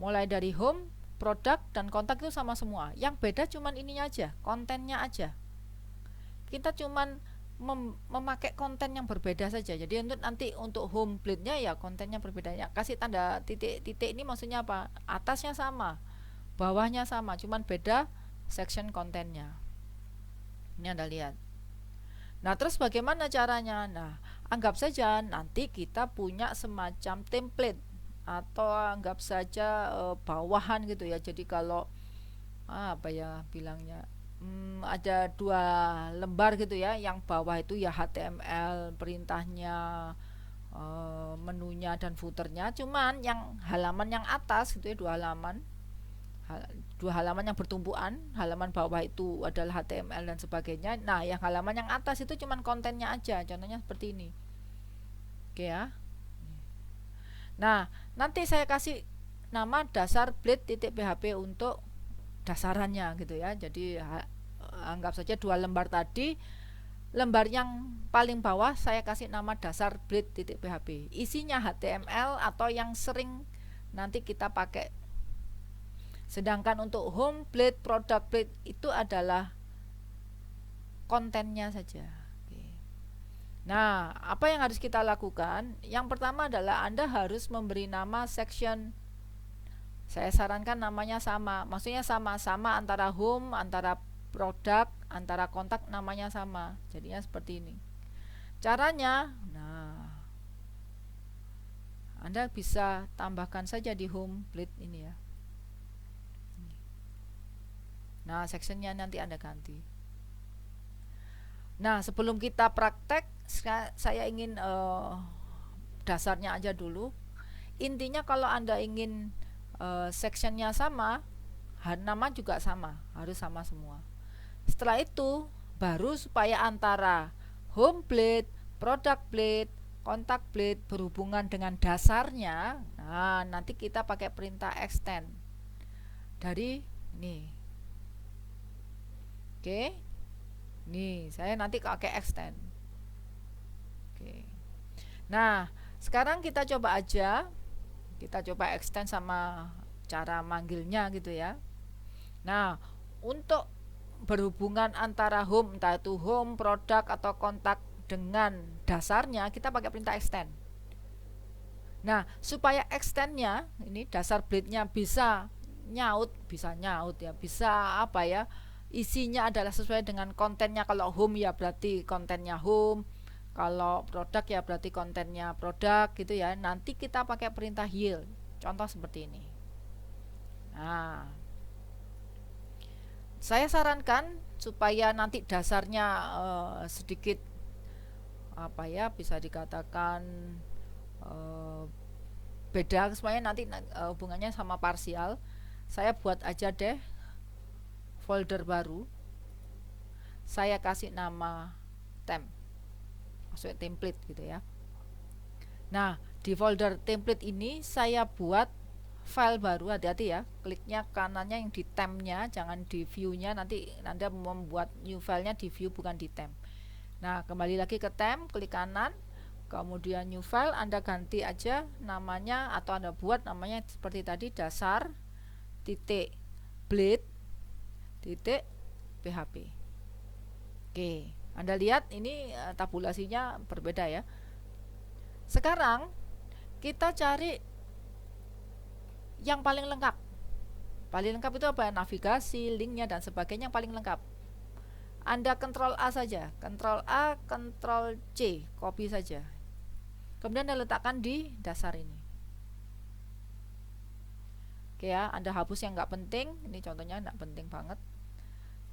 Mulai dari home, produk, dan kontak itu sama semua. Yang beda cuman ininya aja, kontennya aja. Kita cuman memakai konten yang berbeda saja. Jadi untuk nanti untuk home plate-nya ya kontennya berbeda ya. Kasih tanda titik-titik ini maksudnya apa? Atasnya sama, bawahnya sama, cuman beda section kontennya. Ini Anda lihat. Nah, terus bagaimana caranya? Nah, anggap saja nanti kita punya semacam template atau anggap saja bawahan gitu ya. Jadi kalau apa ya bilangnya, ada 2 lembar gitu ya. Yang bawah itu ya HTML, perintahnya, menunya, dan footernya. Cuman yang halaman yang atas gitu ya, 2 halaman, 2 halaman yang bertumpuan, halaman bawah itu adalah HTML dan sebagainya. Nah, yang halaman yang atas itu cuman kontennya aja. Contohnya seperti ini. Oke ya. Nah, nanti saya kasih nama dasar blade.php untuk dasarannya gitu ya. Jadi anggap saja 2 lembar tadi, lembar yang paling bawah saya kasih nama dasar blade.php. Isinya HTML atau yang sering nanti kita pakai. Sedangkan untuk home plate, product plate itu adalah kontennya saja. Nah, apa yang harus kita lakukan? Yang pertama adalah Anda harus memberi nama section. Saya sarankan namanya sama. Maksudnya sama-sama antara home, antara produk, antara kontak, namanya sama. Jadinya seperti ini. Caranya, nah, Anda bisa tambahkan saja di home plate ini ya. Nah, sectionnya nanti Anda ganti. Nah, sebelum kita praktek, saya ingin dasarnya aja dulu. Intinya kalau Anda ingin sectionnya sama, nama juga sama, harus sama semua. Setelah itu, baru supaya antara home plate, product plate, kontak plate berhubungan dengan dasarnya, nah nanti kita pakai perintah extend dari ini. Oke, nih saya nanti pakai extend. Oke. Nah, sekarang kita coba aja, kita coba extend sama cara manggilnya gitu ya. Nah, untuk berhubungan antara home, entah itu home, produk, atau kontak dengan dasarnya, kita pakai perintah extend. Nah, supaya extendnya, ini dasar blade-nya bisa nyaut ya, bisa apa ya, isinya adalah sesuai dengan kontennya. Kalau home ya berarti kontennya home, kalau produk ya berarti kontennya produk gitu ya. Nanti kita pakai perintah yield, contoh seperti ini. Nah, saya sarankan supaya nanti dasarnya sedikit apa ya, bisa dikatakan beda, supaya nanti hubungannya sama parsial. Saya buat aja deh folder baru, saya kasih nama temp. masuk template gitu ya. Nah, di folder template ini saya buat file baru. Hati-hati ya, kliknya kanannya yang di temp-nya, jangan di view-nya, nanti Anda membuat new filenya di view bukan di temp. Nah, kembali lagi ke temp, klik kanan, kemudian new file, Anda ganti aja namanya atau Anda buat namanya seperti tadi, dasar titik blade titik php. Oke, Anda lihat ini tabulasinya berbeda ya. Sekarang kita cari yang paling lengkap. Paling lengkap itu apa? Navigasi, linknya dan sebagainya yang paling lengkap. Anda Ctrl A saja, Ctrl A, Ctrl C, copy saja. Kemudian Anda letakkan di dasar ini. Oke ya, Anda hapus yang nggak penting. Ini contohnya nggak penting banget.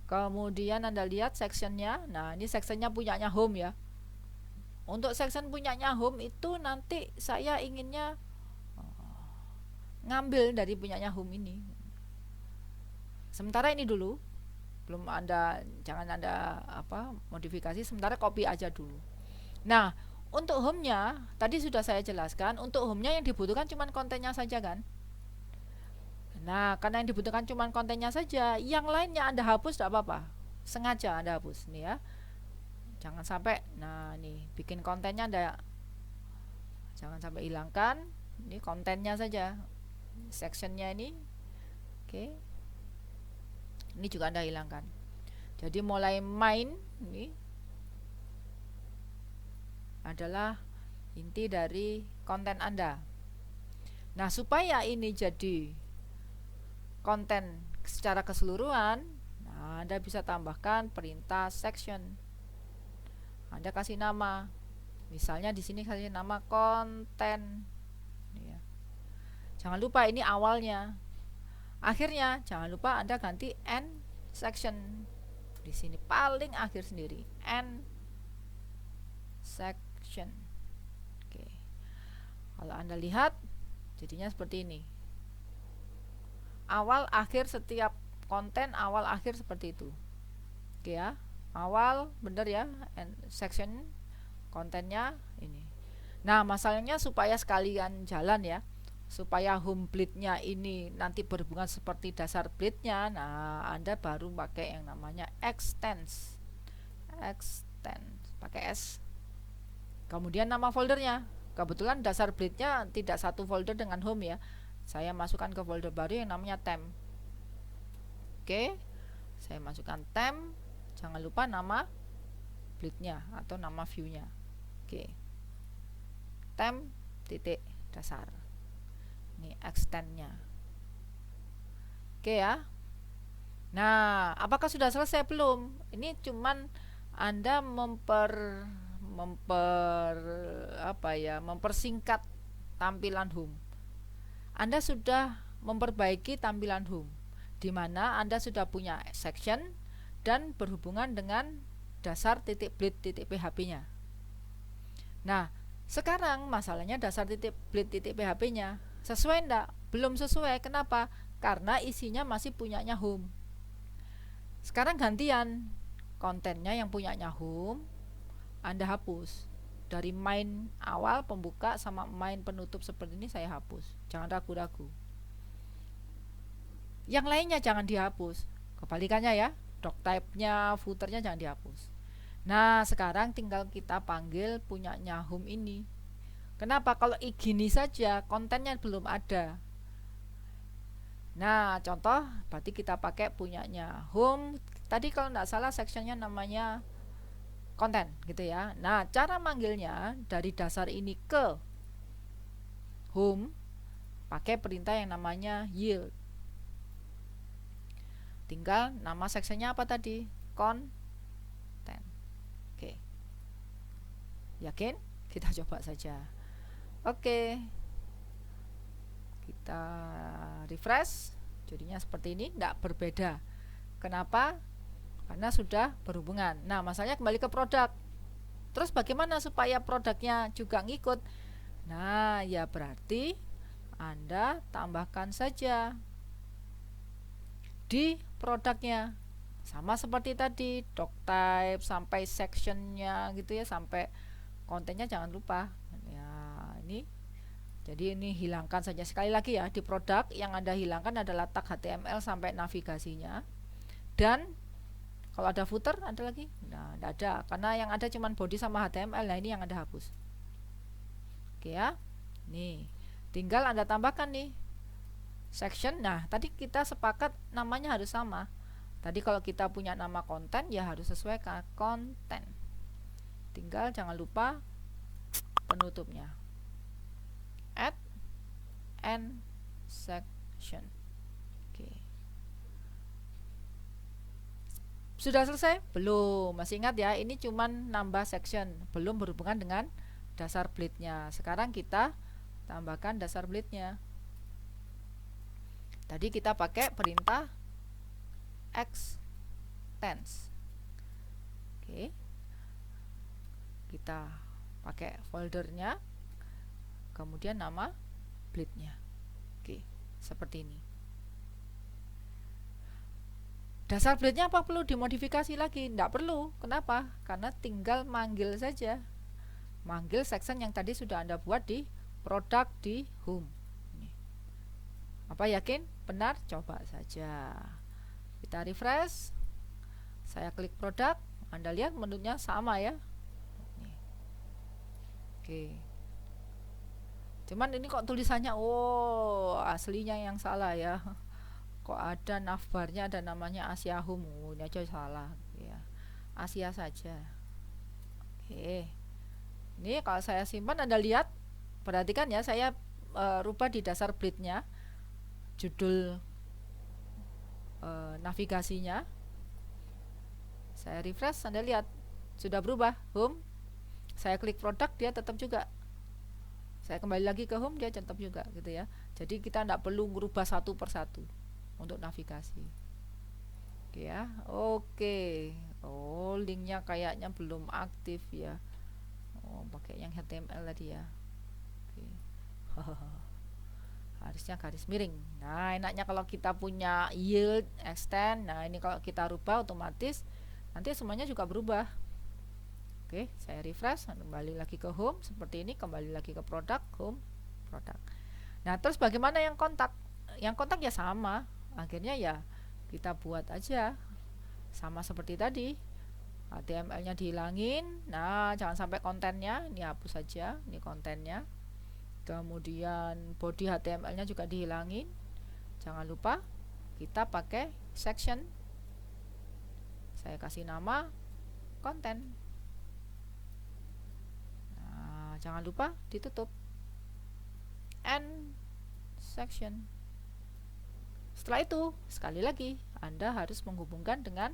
Kemudian Anda lihat sectionnya. Nah, ini sectionnya punyanya home ya. Untuk section punyanya home itu nanti saya inginnya ngambil dari punyanya home ini. Sementara ini dulu belum Anda, jangan Anda modifikasi, sementara copy aja dulu. Nah, untuk home-nya tadi sudah saya jelaskan, untuk home-nya yang dibutuhkan cuma kontennya saja kan. Nah, karena yang dibutuhkan cuma kontennya saja, yang lainnya Anda hapus tidak apa-apa. Sengaja Anda hapus nih ya. Jangan sampai, nah nih bikin kontennya Anda jangan sampai hilangkan. Ini kontennya saja, sectionnya ini. Oke. Ini juga Anda hilangkan. Jadi mulai main ini adalah inti dari konten Anda. Nah, supaya ini jadi konten secara keseluruhan, nah Anda bisa tambahkan perintah section. Anda kasih nama. Misalnya di sini kasih nama konten. Ya. Jangan lupa ini awalnya. Akhirnya jangan lupa Anda ganti end section. Di sini paling akhir sendiri, end section. Oke. Kalau Anda lihat jadinya seperti ini. Awal akhir setiap konten, awal akhir seperti itu. Oke ya. Awal bener ya, end section kontennya ini. Nah, masalahnya supaya sekalian jalan ya, supaya home blade-nya ini nanti berhubungan seperti dasar blade-nya. Nah, Anda baru pakai yang namanya extends pakai S. Kemudian nama foldernya, kebetulan dasar blade-nya tidak satu folder dengan home ya, saya masukkan ke folder baru yang namanya temp. Oke, saya masukkan temp. Jangan lupa nama blade-nya atau nama view-nya. Oke, temp titik dasar. Ini extend-nya. Oke ya. Nah, apakah sudah selesai? Belum. Ini cuman Anda mempersingkat tampilan home. Anda sudah memperbaiki tampilan home, di mana Anda sudah punya section dan berhubungan dengan dasar titik blade titik php-nya. Nah, sekarang masalahnya dasar titik blade titik php-nya sesuai enggak? Belum sesuai. Kenapa? Karena isinya masih punyanya home. Sekarang gantian, kontennya yang punyanya home Anda hapus. Dari main awal pembuka sama main penutup seperti ini saya hapus. Jangan ragu-ragu. Yang lainnya jangan dihapus. Kebalikannya ya, doc type-nya, footer-nya jangan dihapus. Nah, sekarang tinggal kita panggil punyanya home ini. Kenapa? Kalau gini saja kontennya belum ada. Nah, contoh berarti kita pakai punyanya home. Tadi kalau tidak salah sectionnya namanya konten gitu ya. Nah, cara manggilnya dari dasar ini ke home pakai perintah yang namanya yield. Tinggal nama sectionnya apa tadi? Konten. Oke. Yakin? Kita coba saja. Oke. Kita refresh. Jadinya seperti ini, tidak berbeda. Kenapa? Karena sudah berhubungan. Nah, masalahnya kembali ke produk. Terus bagaimana supaya produknya juga ngikut? Nah, ya berarti Anda tambahkan saja di produknya. Sama seperti tadi, doc type sampai sectionnya gitu ya, sampai kontennya jangan lupa ya. Ini jadi ini hilangkan saja sekali lagi ya, di produk yang Anda hilangkan adalah tag HTML sampai navigasinya, dan kalau ada footer ada lagi, nah tidak ada karena yang ada cuman body sama HTML. Nah ini yang Anda hapus. Oke ya, nih tinggal Anda tambahkan nih section. Nah tadi kita sepakat namanya harus sama. Tadi kalau kita punya nama konten ya harus sesuai konten. Tinggal jangan lupa penutupnya, add and section. Oke. Sudah selesai? Belum. Masih ingat ya, ini cuman nambah section, belum berhubungan dengan dasar bleednya. Sekarang kita tambahkan dasar bleednya. Tadi kita pakai perintah extends. Oke. Kita pakai foldernya, kemudian nama bleednya. Oke, seperti ini. Dasar bleednya apa perlu dimodifikasi lagi? Tidak perlu. Kenapa? Karena tinggal manggil saja. Manggil section yang tadi sudah Anda buat di produk di home. Apa yakin? Benar? Coba saja. Kita refresh. Saya klik produk. Anda lihat menunya sama ya. Oke. Cuman ini kok tulisannya aslinya yang salah ya. Kok ada navbarnya ada namanya Asia Home. Ini aja salah ya. Asia saja. Oke. Ini kalau saya simpan, Anda lihat, perhatikan ya, saya rubah di dasar bleednya, judul navigasinya. Saya refresh, Anda lihat sudah berubah. Home, saya klik produk, dia tetap juga. Saya kembali lagi ke home, dia tetap juga gitu ya. Jadi kita tidak perlu merubah satu persatu untuk navigasi. Oke ya. Oke. Linknya kayaknya belum aktif ya. Pakai yang HTML tadi ya. Oke. Harusnya garis miring. Nah enaknya kalau kita punya yield, extend. Nah ini kalau kita rubah otomatis nanti semuanya juga berubah. Oke, saya refresh, kembali lagi ke home seperti ini, kembali lagi ke produk, home, produk. Nah terus bagaimana yang kontak? Yang kontak ya sama, akhirnya ya kita buat aja sama seperti tadi, HTML-nya dihilangin. Nah jangan sampai kontennya, ini hapus saja, ini kontennya. Kemudian body HTML-nya juga dihilangin. Jangan lupa kita pakai section. Saya kasih nama konten. Jangan lupa ditutup and section. Setelah itu sekali lagi Anda harus menghubungkan dengan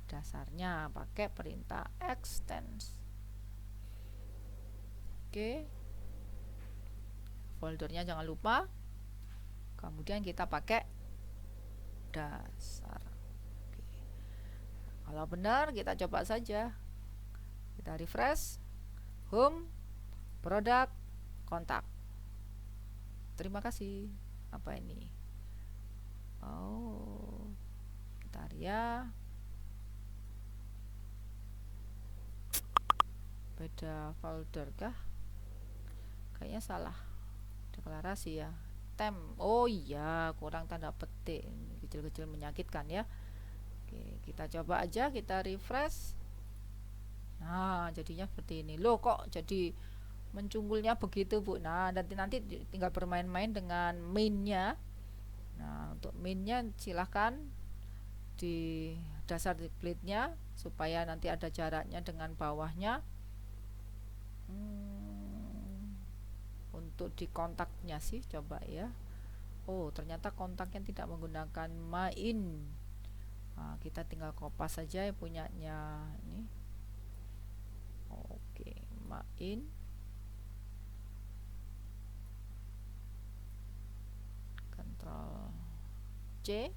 dasarnya pakai perintah extends. Oke, foldernya jangan lupa, kemudian kita pakai dasar. Oke. Kalau benar kita coba saja, kita refresh, home, produk, kontak. Terima kasih. Apa ini? Bentar ya. Beda folder kah? Kayaknya salah. Deklarasi ya. Tem. Oh iya, kurang tanda petik. Kecil-kecil menyakitkan ya. Oke, kita coba aja, kita refresh. Nah, jadinya seperti ini. Loh, kok jadi mencunggulnya begitu Bu? Nah nanti tinggal bermain-main dengan mainnya. Nah untuk mainnya silahkan di dasar bleednya supaya nanti ada jaraknya dengan bawahnya. Untuk di kontaknya sih coba ya. Ternyata kontaknya tidak menggunakan main. Nah, kita tinggal kopas saja yang punyanya ini. Oke, main. C,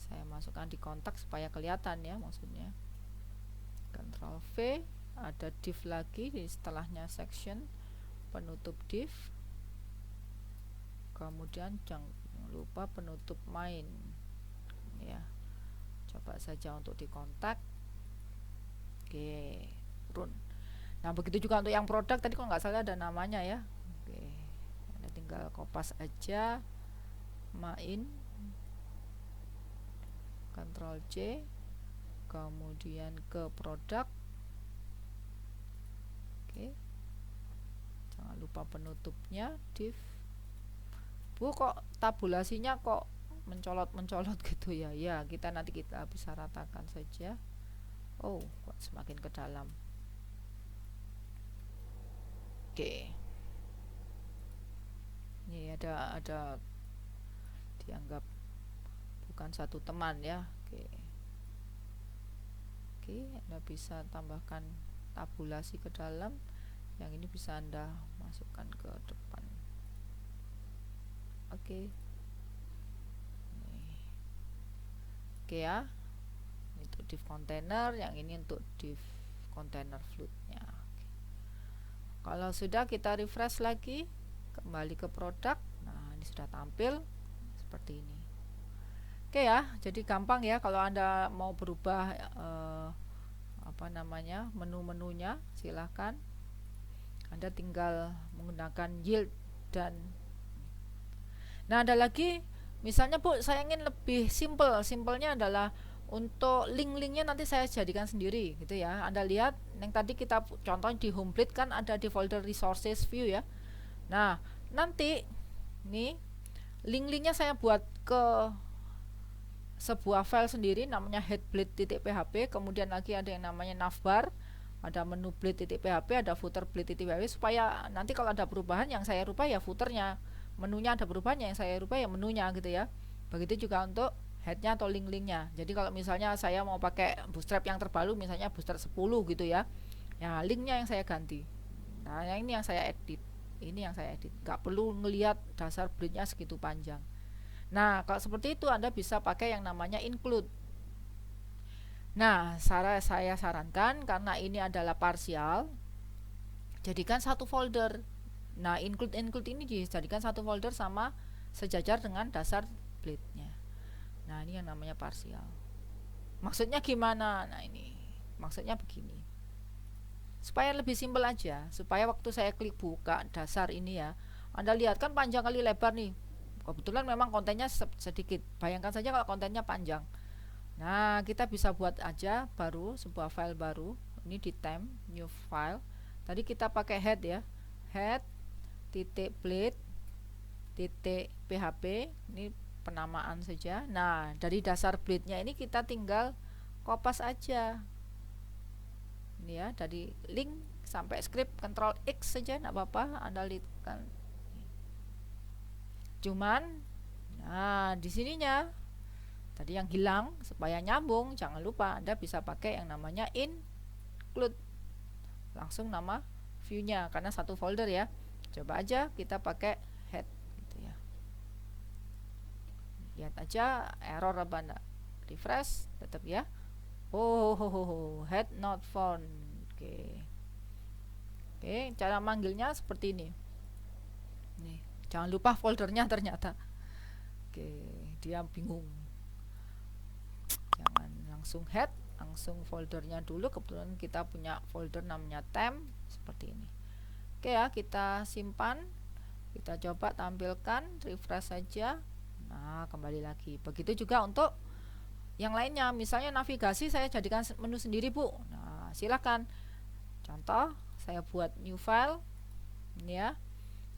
saya masukkan di kontak supaya kelihatan ya maksudnya. Ctrl V, ada div lagi di setelahnya section, penutup div, kemudian jangan lupa penutup main ya. Coba saja untuk di kontak. Oke, run. Nah begitu juga untuk yang produk tadi kalau nggak salah ada namanya ya. Oke, Anda tinggal kopas aja, main, Ctrl C, kemudian ke produk. Oke, jangan lupa penutupnya div. Bu, kok tabulasinya kok mencolot-mencolot gitu ya? Ya, nanti kita bisa ratakan saja. Oh, kok semakin ke dalam. Oke. Ini ada dianggap bukan satu teman ya. Oke. Oke, Anda bisa tambahkan tabulasi ke dalam. Yang ini bisa Anda masukkan ke depan. Oke. Oke ya. Ini untuk div container, yang ini untuk div container floatnya. Kalau sudah, kita refresh lagi, kembali ke produk. Nah, ini sudah tampil seperti ini. Oke ya, jadi gampang ya kalau Anda mau berubah menu-menunya, silahkan. Anda tinggal menggunakan yield dan ada lagi, misalnya Bu, saya ingin lebih simpelnya adalah untuk link-linknya nanti saya jadikan sendiri gitu ya. Anda lihat yang tadi kita contoh di Homeblit kan ada di folder resources view ya. Nah nanti nih link-linknya saya buat ke sebuah file sendiri namanya headblade.php, kemudian lagi ada yang namanya navbar, ada menu blade.php, ada footer blade.php, supaya nanti kalau ada perubahan yang saya rubah ya footernya, menunya ada perubahannya yang saya rubah ya menunya gitu ya. Begitu juga untuk headnya atau link-linknya. Jadi kalau misalnya saya mau pakai bootstrap yang terbaru, misalnya bootstrap 10 gitu ya, ya linknya yang saya ganti. Nah yang ini yang saya edit, nggak perlu ngelihat dasar blade-nya segitu panjang. Nah kalau seperti itu Anda bisa pakai yang namanya include. Nah saya sarankan, karena ini adalah parsial, jadikan satu folder. Nah include ini dijadikan satu folder sama sejajar dengan dasar blade-nya. Nah ini yang namanya parsial. Maksudnya gimana? Nah ini maksudnya begini, supaya lebih simpel aja, supaya waktu saya klik buka dasar ini ya, Anda lihat kan panjang kali lebar nih. Kebetulan memang kontennya sedikit, bayangkan saja kalau kontennya panjang. Nah kita bisa buat aja baru sebuah file baru. Ini di temp new file, tadi kita pakai head ya, head.blade.php, ini penamaan saja. Nah dari dasar blade-nya ini kita tinggal kopas aja ini ya, dari link sampai script Ctrl X saja, enggak apa-apa, Anda lihat. Cuman nah di sininya tadi yang hilang, supaya nyambung jangan lupa Anda bisa pakai yang namanya include, langsung nama viewnya karena satu folder ya. Coba aja kita pakai head gitu ya, lihat aja error apa enggak. Refresh tetap ya, head not found. Oke, cara manggilnya seperti ini nih, jangan lupa foldernya ternyata. Oke, dia bingung, jangan langsung head, langsung foldernya dulu. Kebetulan kita punya folder namanya temp seperti ini. Oke ya, kita simpan, kita coba tampilkan, refresh saja. Nah kembali lagi. Begitu juga untuk yang lainnya, misalnya navigasi saya jadikan menu sendiri Bu. Nah silakan, contoh saya buat new file ini ya,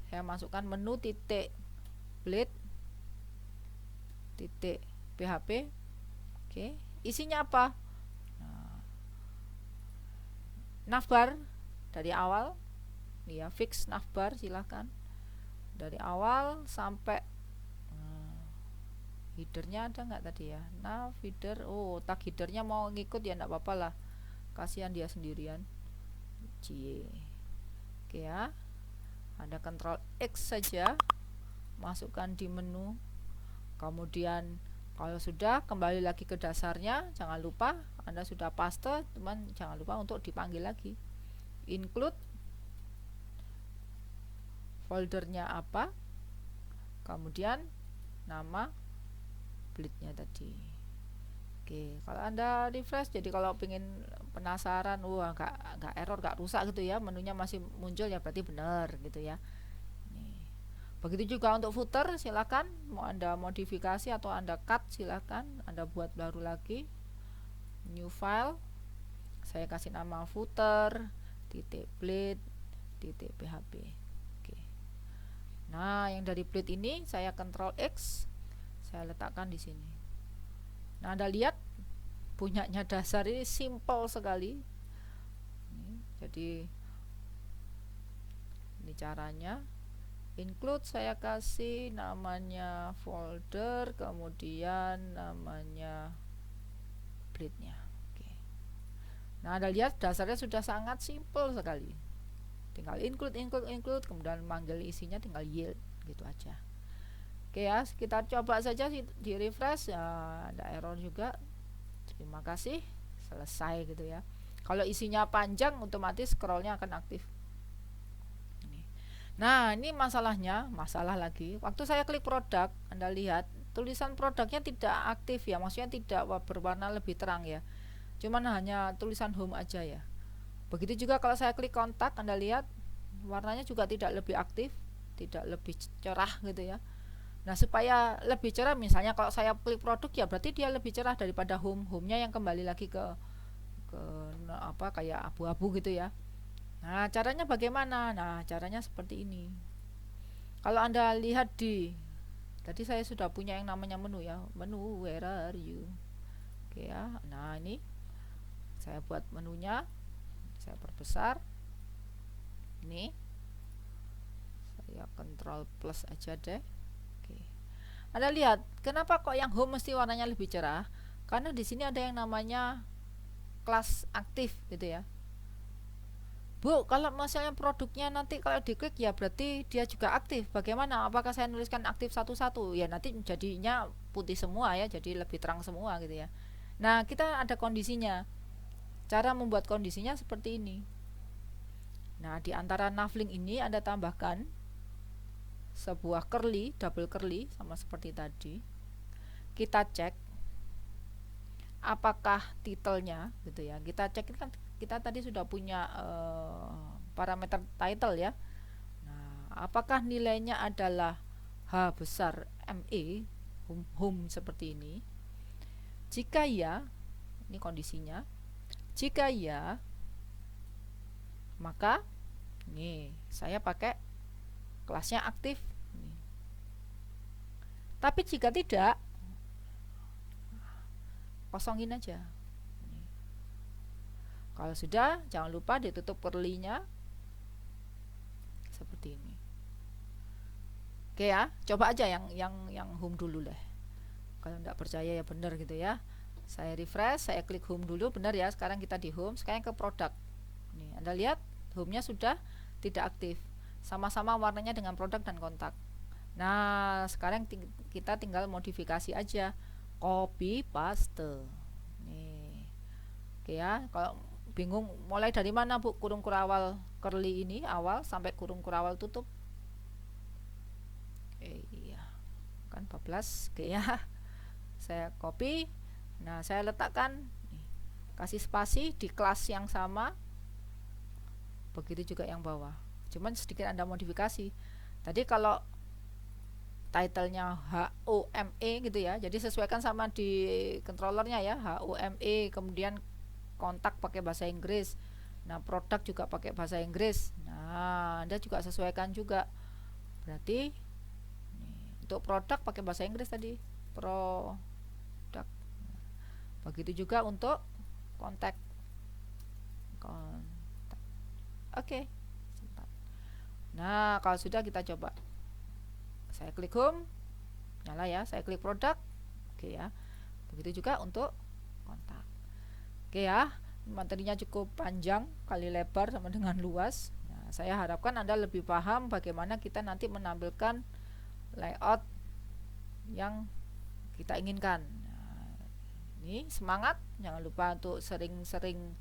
saya masukkan menu .blade.php. Oke, isinya apa? Nah, navbar dari awal nih ya, fix navbar, silahkan dari awal sampai headernya ada nggak tadi ya, nav header. Oh tag headernya mau ngikut ya nggak apa-apa lah, kasihan dia sendirian. Oke ya, Anda Ctrl X saja, masukkan di menu, kemudian kalau sudah kembali lagi ke dasarnya, jangan lupa Anda sudah paste, teman jangan lupa untuk dipanggil lagi, include foldernya apa, kemudian nama blade-nya tadi. Oke, kalau Anda refresh, jadi kalau pengen penasaran, wah nggak error, nggak rusak gitu ya, menunya masih muncul ya berarti benar gitu ya. Nih. Begitu juga untuk footer, silakan mau Anda modifikasi atau Anda cut, silakan Anda buat baru lagi, new file. Saya kasih nama footer titik blade titik php. Oke. Nah, yang dari blade ini saya Ctrl X, saya letakkan di sini. Nah, Anda lihat punyanya dasar ini simple sekali. Jadi ini caranya. Include saya kasih namanya folder, kemudian namanya blade-nya. Oke. Nah, Anda lihat dasarnya sudah sangat simple sekali. Tinggal include, kemudian manggil isinya tinggal yield gitu aja. Oke ya, kita coba saja di refresh ya, ada error juga. Terima kasih, selesai gitu ya. Kalau isinya panjang otomatis scrollnya akan aktif. Nah, ini masalah lagi. Waktu saya klik produk, Anda lihat tulisan produknya tidak aktif ya, maksudnya tidak berwarna lebih terang ya. Cuman hanya tulisan home aja ya. Begitu juga kalau saya klik kontak, Anda lihat warnanya juga tidak lebih aktif, tidak lebih cerah gitu ya. Nah, supaya lebih cerah, misalnya kalau saya klik produk ya berarti dia lebih cerah daripada home-nya yang kembali lagi ke apa kayak abu-abu gitu ya. Nah, caranya bagaimana? Nah, caranya seperti ini. Kalau Anda lihat tadi saya sudah punya yang namanya menu ya. Menu, where are you? Oke ya. Nah, ini saya buat menunya. Saya perbesar. Ini. Saya Ctrl plus aja deh. Oke. Anda lihat, kenapa kok yang home mesti warnanya lebih cerah? Karena di sini ada yang namanya kelas aktif gitu ya. Bu, kalau misalnya produknya nanti kalau diklik ya berarti dia juga aktif. Bagaimana? Apakah saya nuliskan aktif satu-satu? Ya nanti jadinya putih semua ya, jadi lebih terang semua gitu ya. Nah, kita ada kondisinya. Cara membuat kondisinya seperti ini. Nah, di antara navlink ini Anda tambahkan sebuah curly, double curly sama seperti tadi. Kita cek apakah titelnya gitu ya. Kita cek kan kita tadi sudah punya parameter title ya. Nah, apakah nilainya adalah H besar ME home seperti ini? Jika ya, ini kondisinya. Jika ya, maka nih saya pakai kelasnya aktif. Tapi jika tidak, kosongin aja. Kalau sudah, jangan lupa ditutup curly-nya seperti ini. Oke ya, coba aja yang home dulu deh. Kalau tidak percaya ya benar gitu ya. Saya refresh, saya klik home dulu, benar ya. Sekarang kita di home, sekarang ke produk. Nih, Anda lihat home-nya sudah tidak aktif. Sama-sama warnanya dengan produk dan kontak. Nah, sekarang kita tinggal modifikasi aja. Copy paste. Nih. Oke ya, kalau bingung mulai dari mana Bu kurung kurawal curly ini awal sampai kurung kurawal tutup? Iya. Kan 14. Oke ya. Saya copy. Nah, saya letakkan kasih spasi di kelas yang sama. Begitu juga yang bawah. Cuman sedikit Anda modifikasi. Tadi kalau titlenya HOME gitu ya, jadi sesuaikan sama di controllernya ya, HOME, kemudian kontak pakai bahasa Inggris. Nah, produk juga pakai bahasa Inggris. Nah, Anda juga sesuaikan juga. Berarti untuk produk pakai bahasa Inggris tadi, produk. Begitu juga untuk kontak. Oke. Nah, kalau sudah kita coba. Saya klik home, nyala ya. Saya klik produk, oke ya. Begitu juga untuk kontak. Oke ya, materinya cukup panjang kali lebar sama dengan luas. Nah, saya harapkan Anda lebih paham bagaimana kita nanti menampilkan layout yang kita inginkan. Nah, ini semangat, jangan lupa untuk sering-sering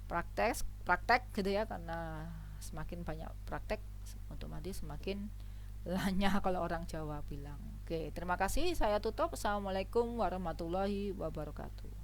praktek gitu ya, karena semakin banyak praktek otomatis semakin lanya kalau orang Jawa bilang. Oke, terima kasih, saya tutup. Assalamualaikum warahmatullahi wabarakatuh.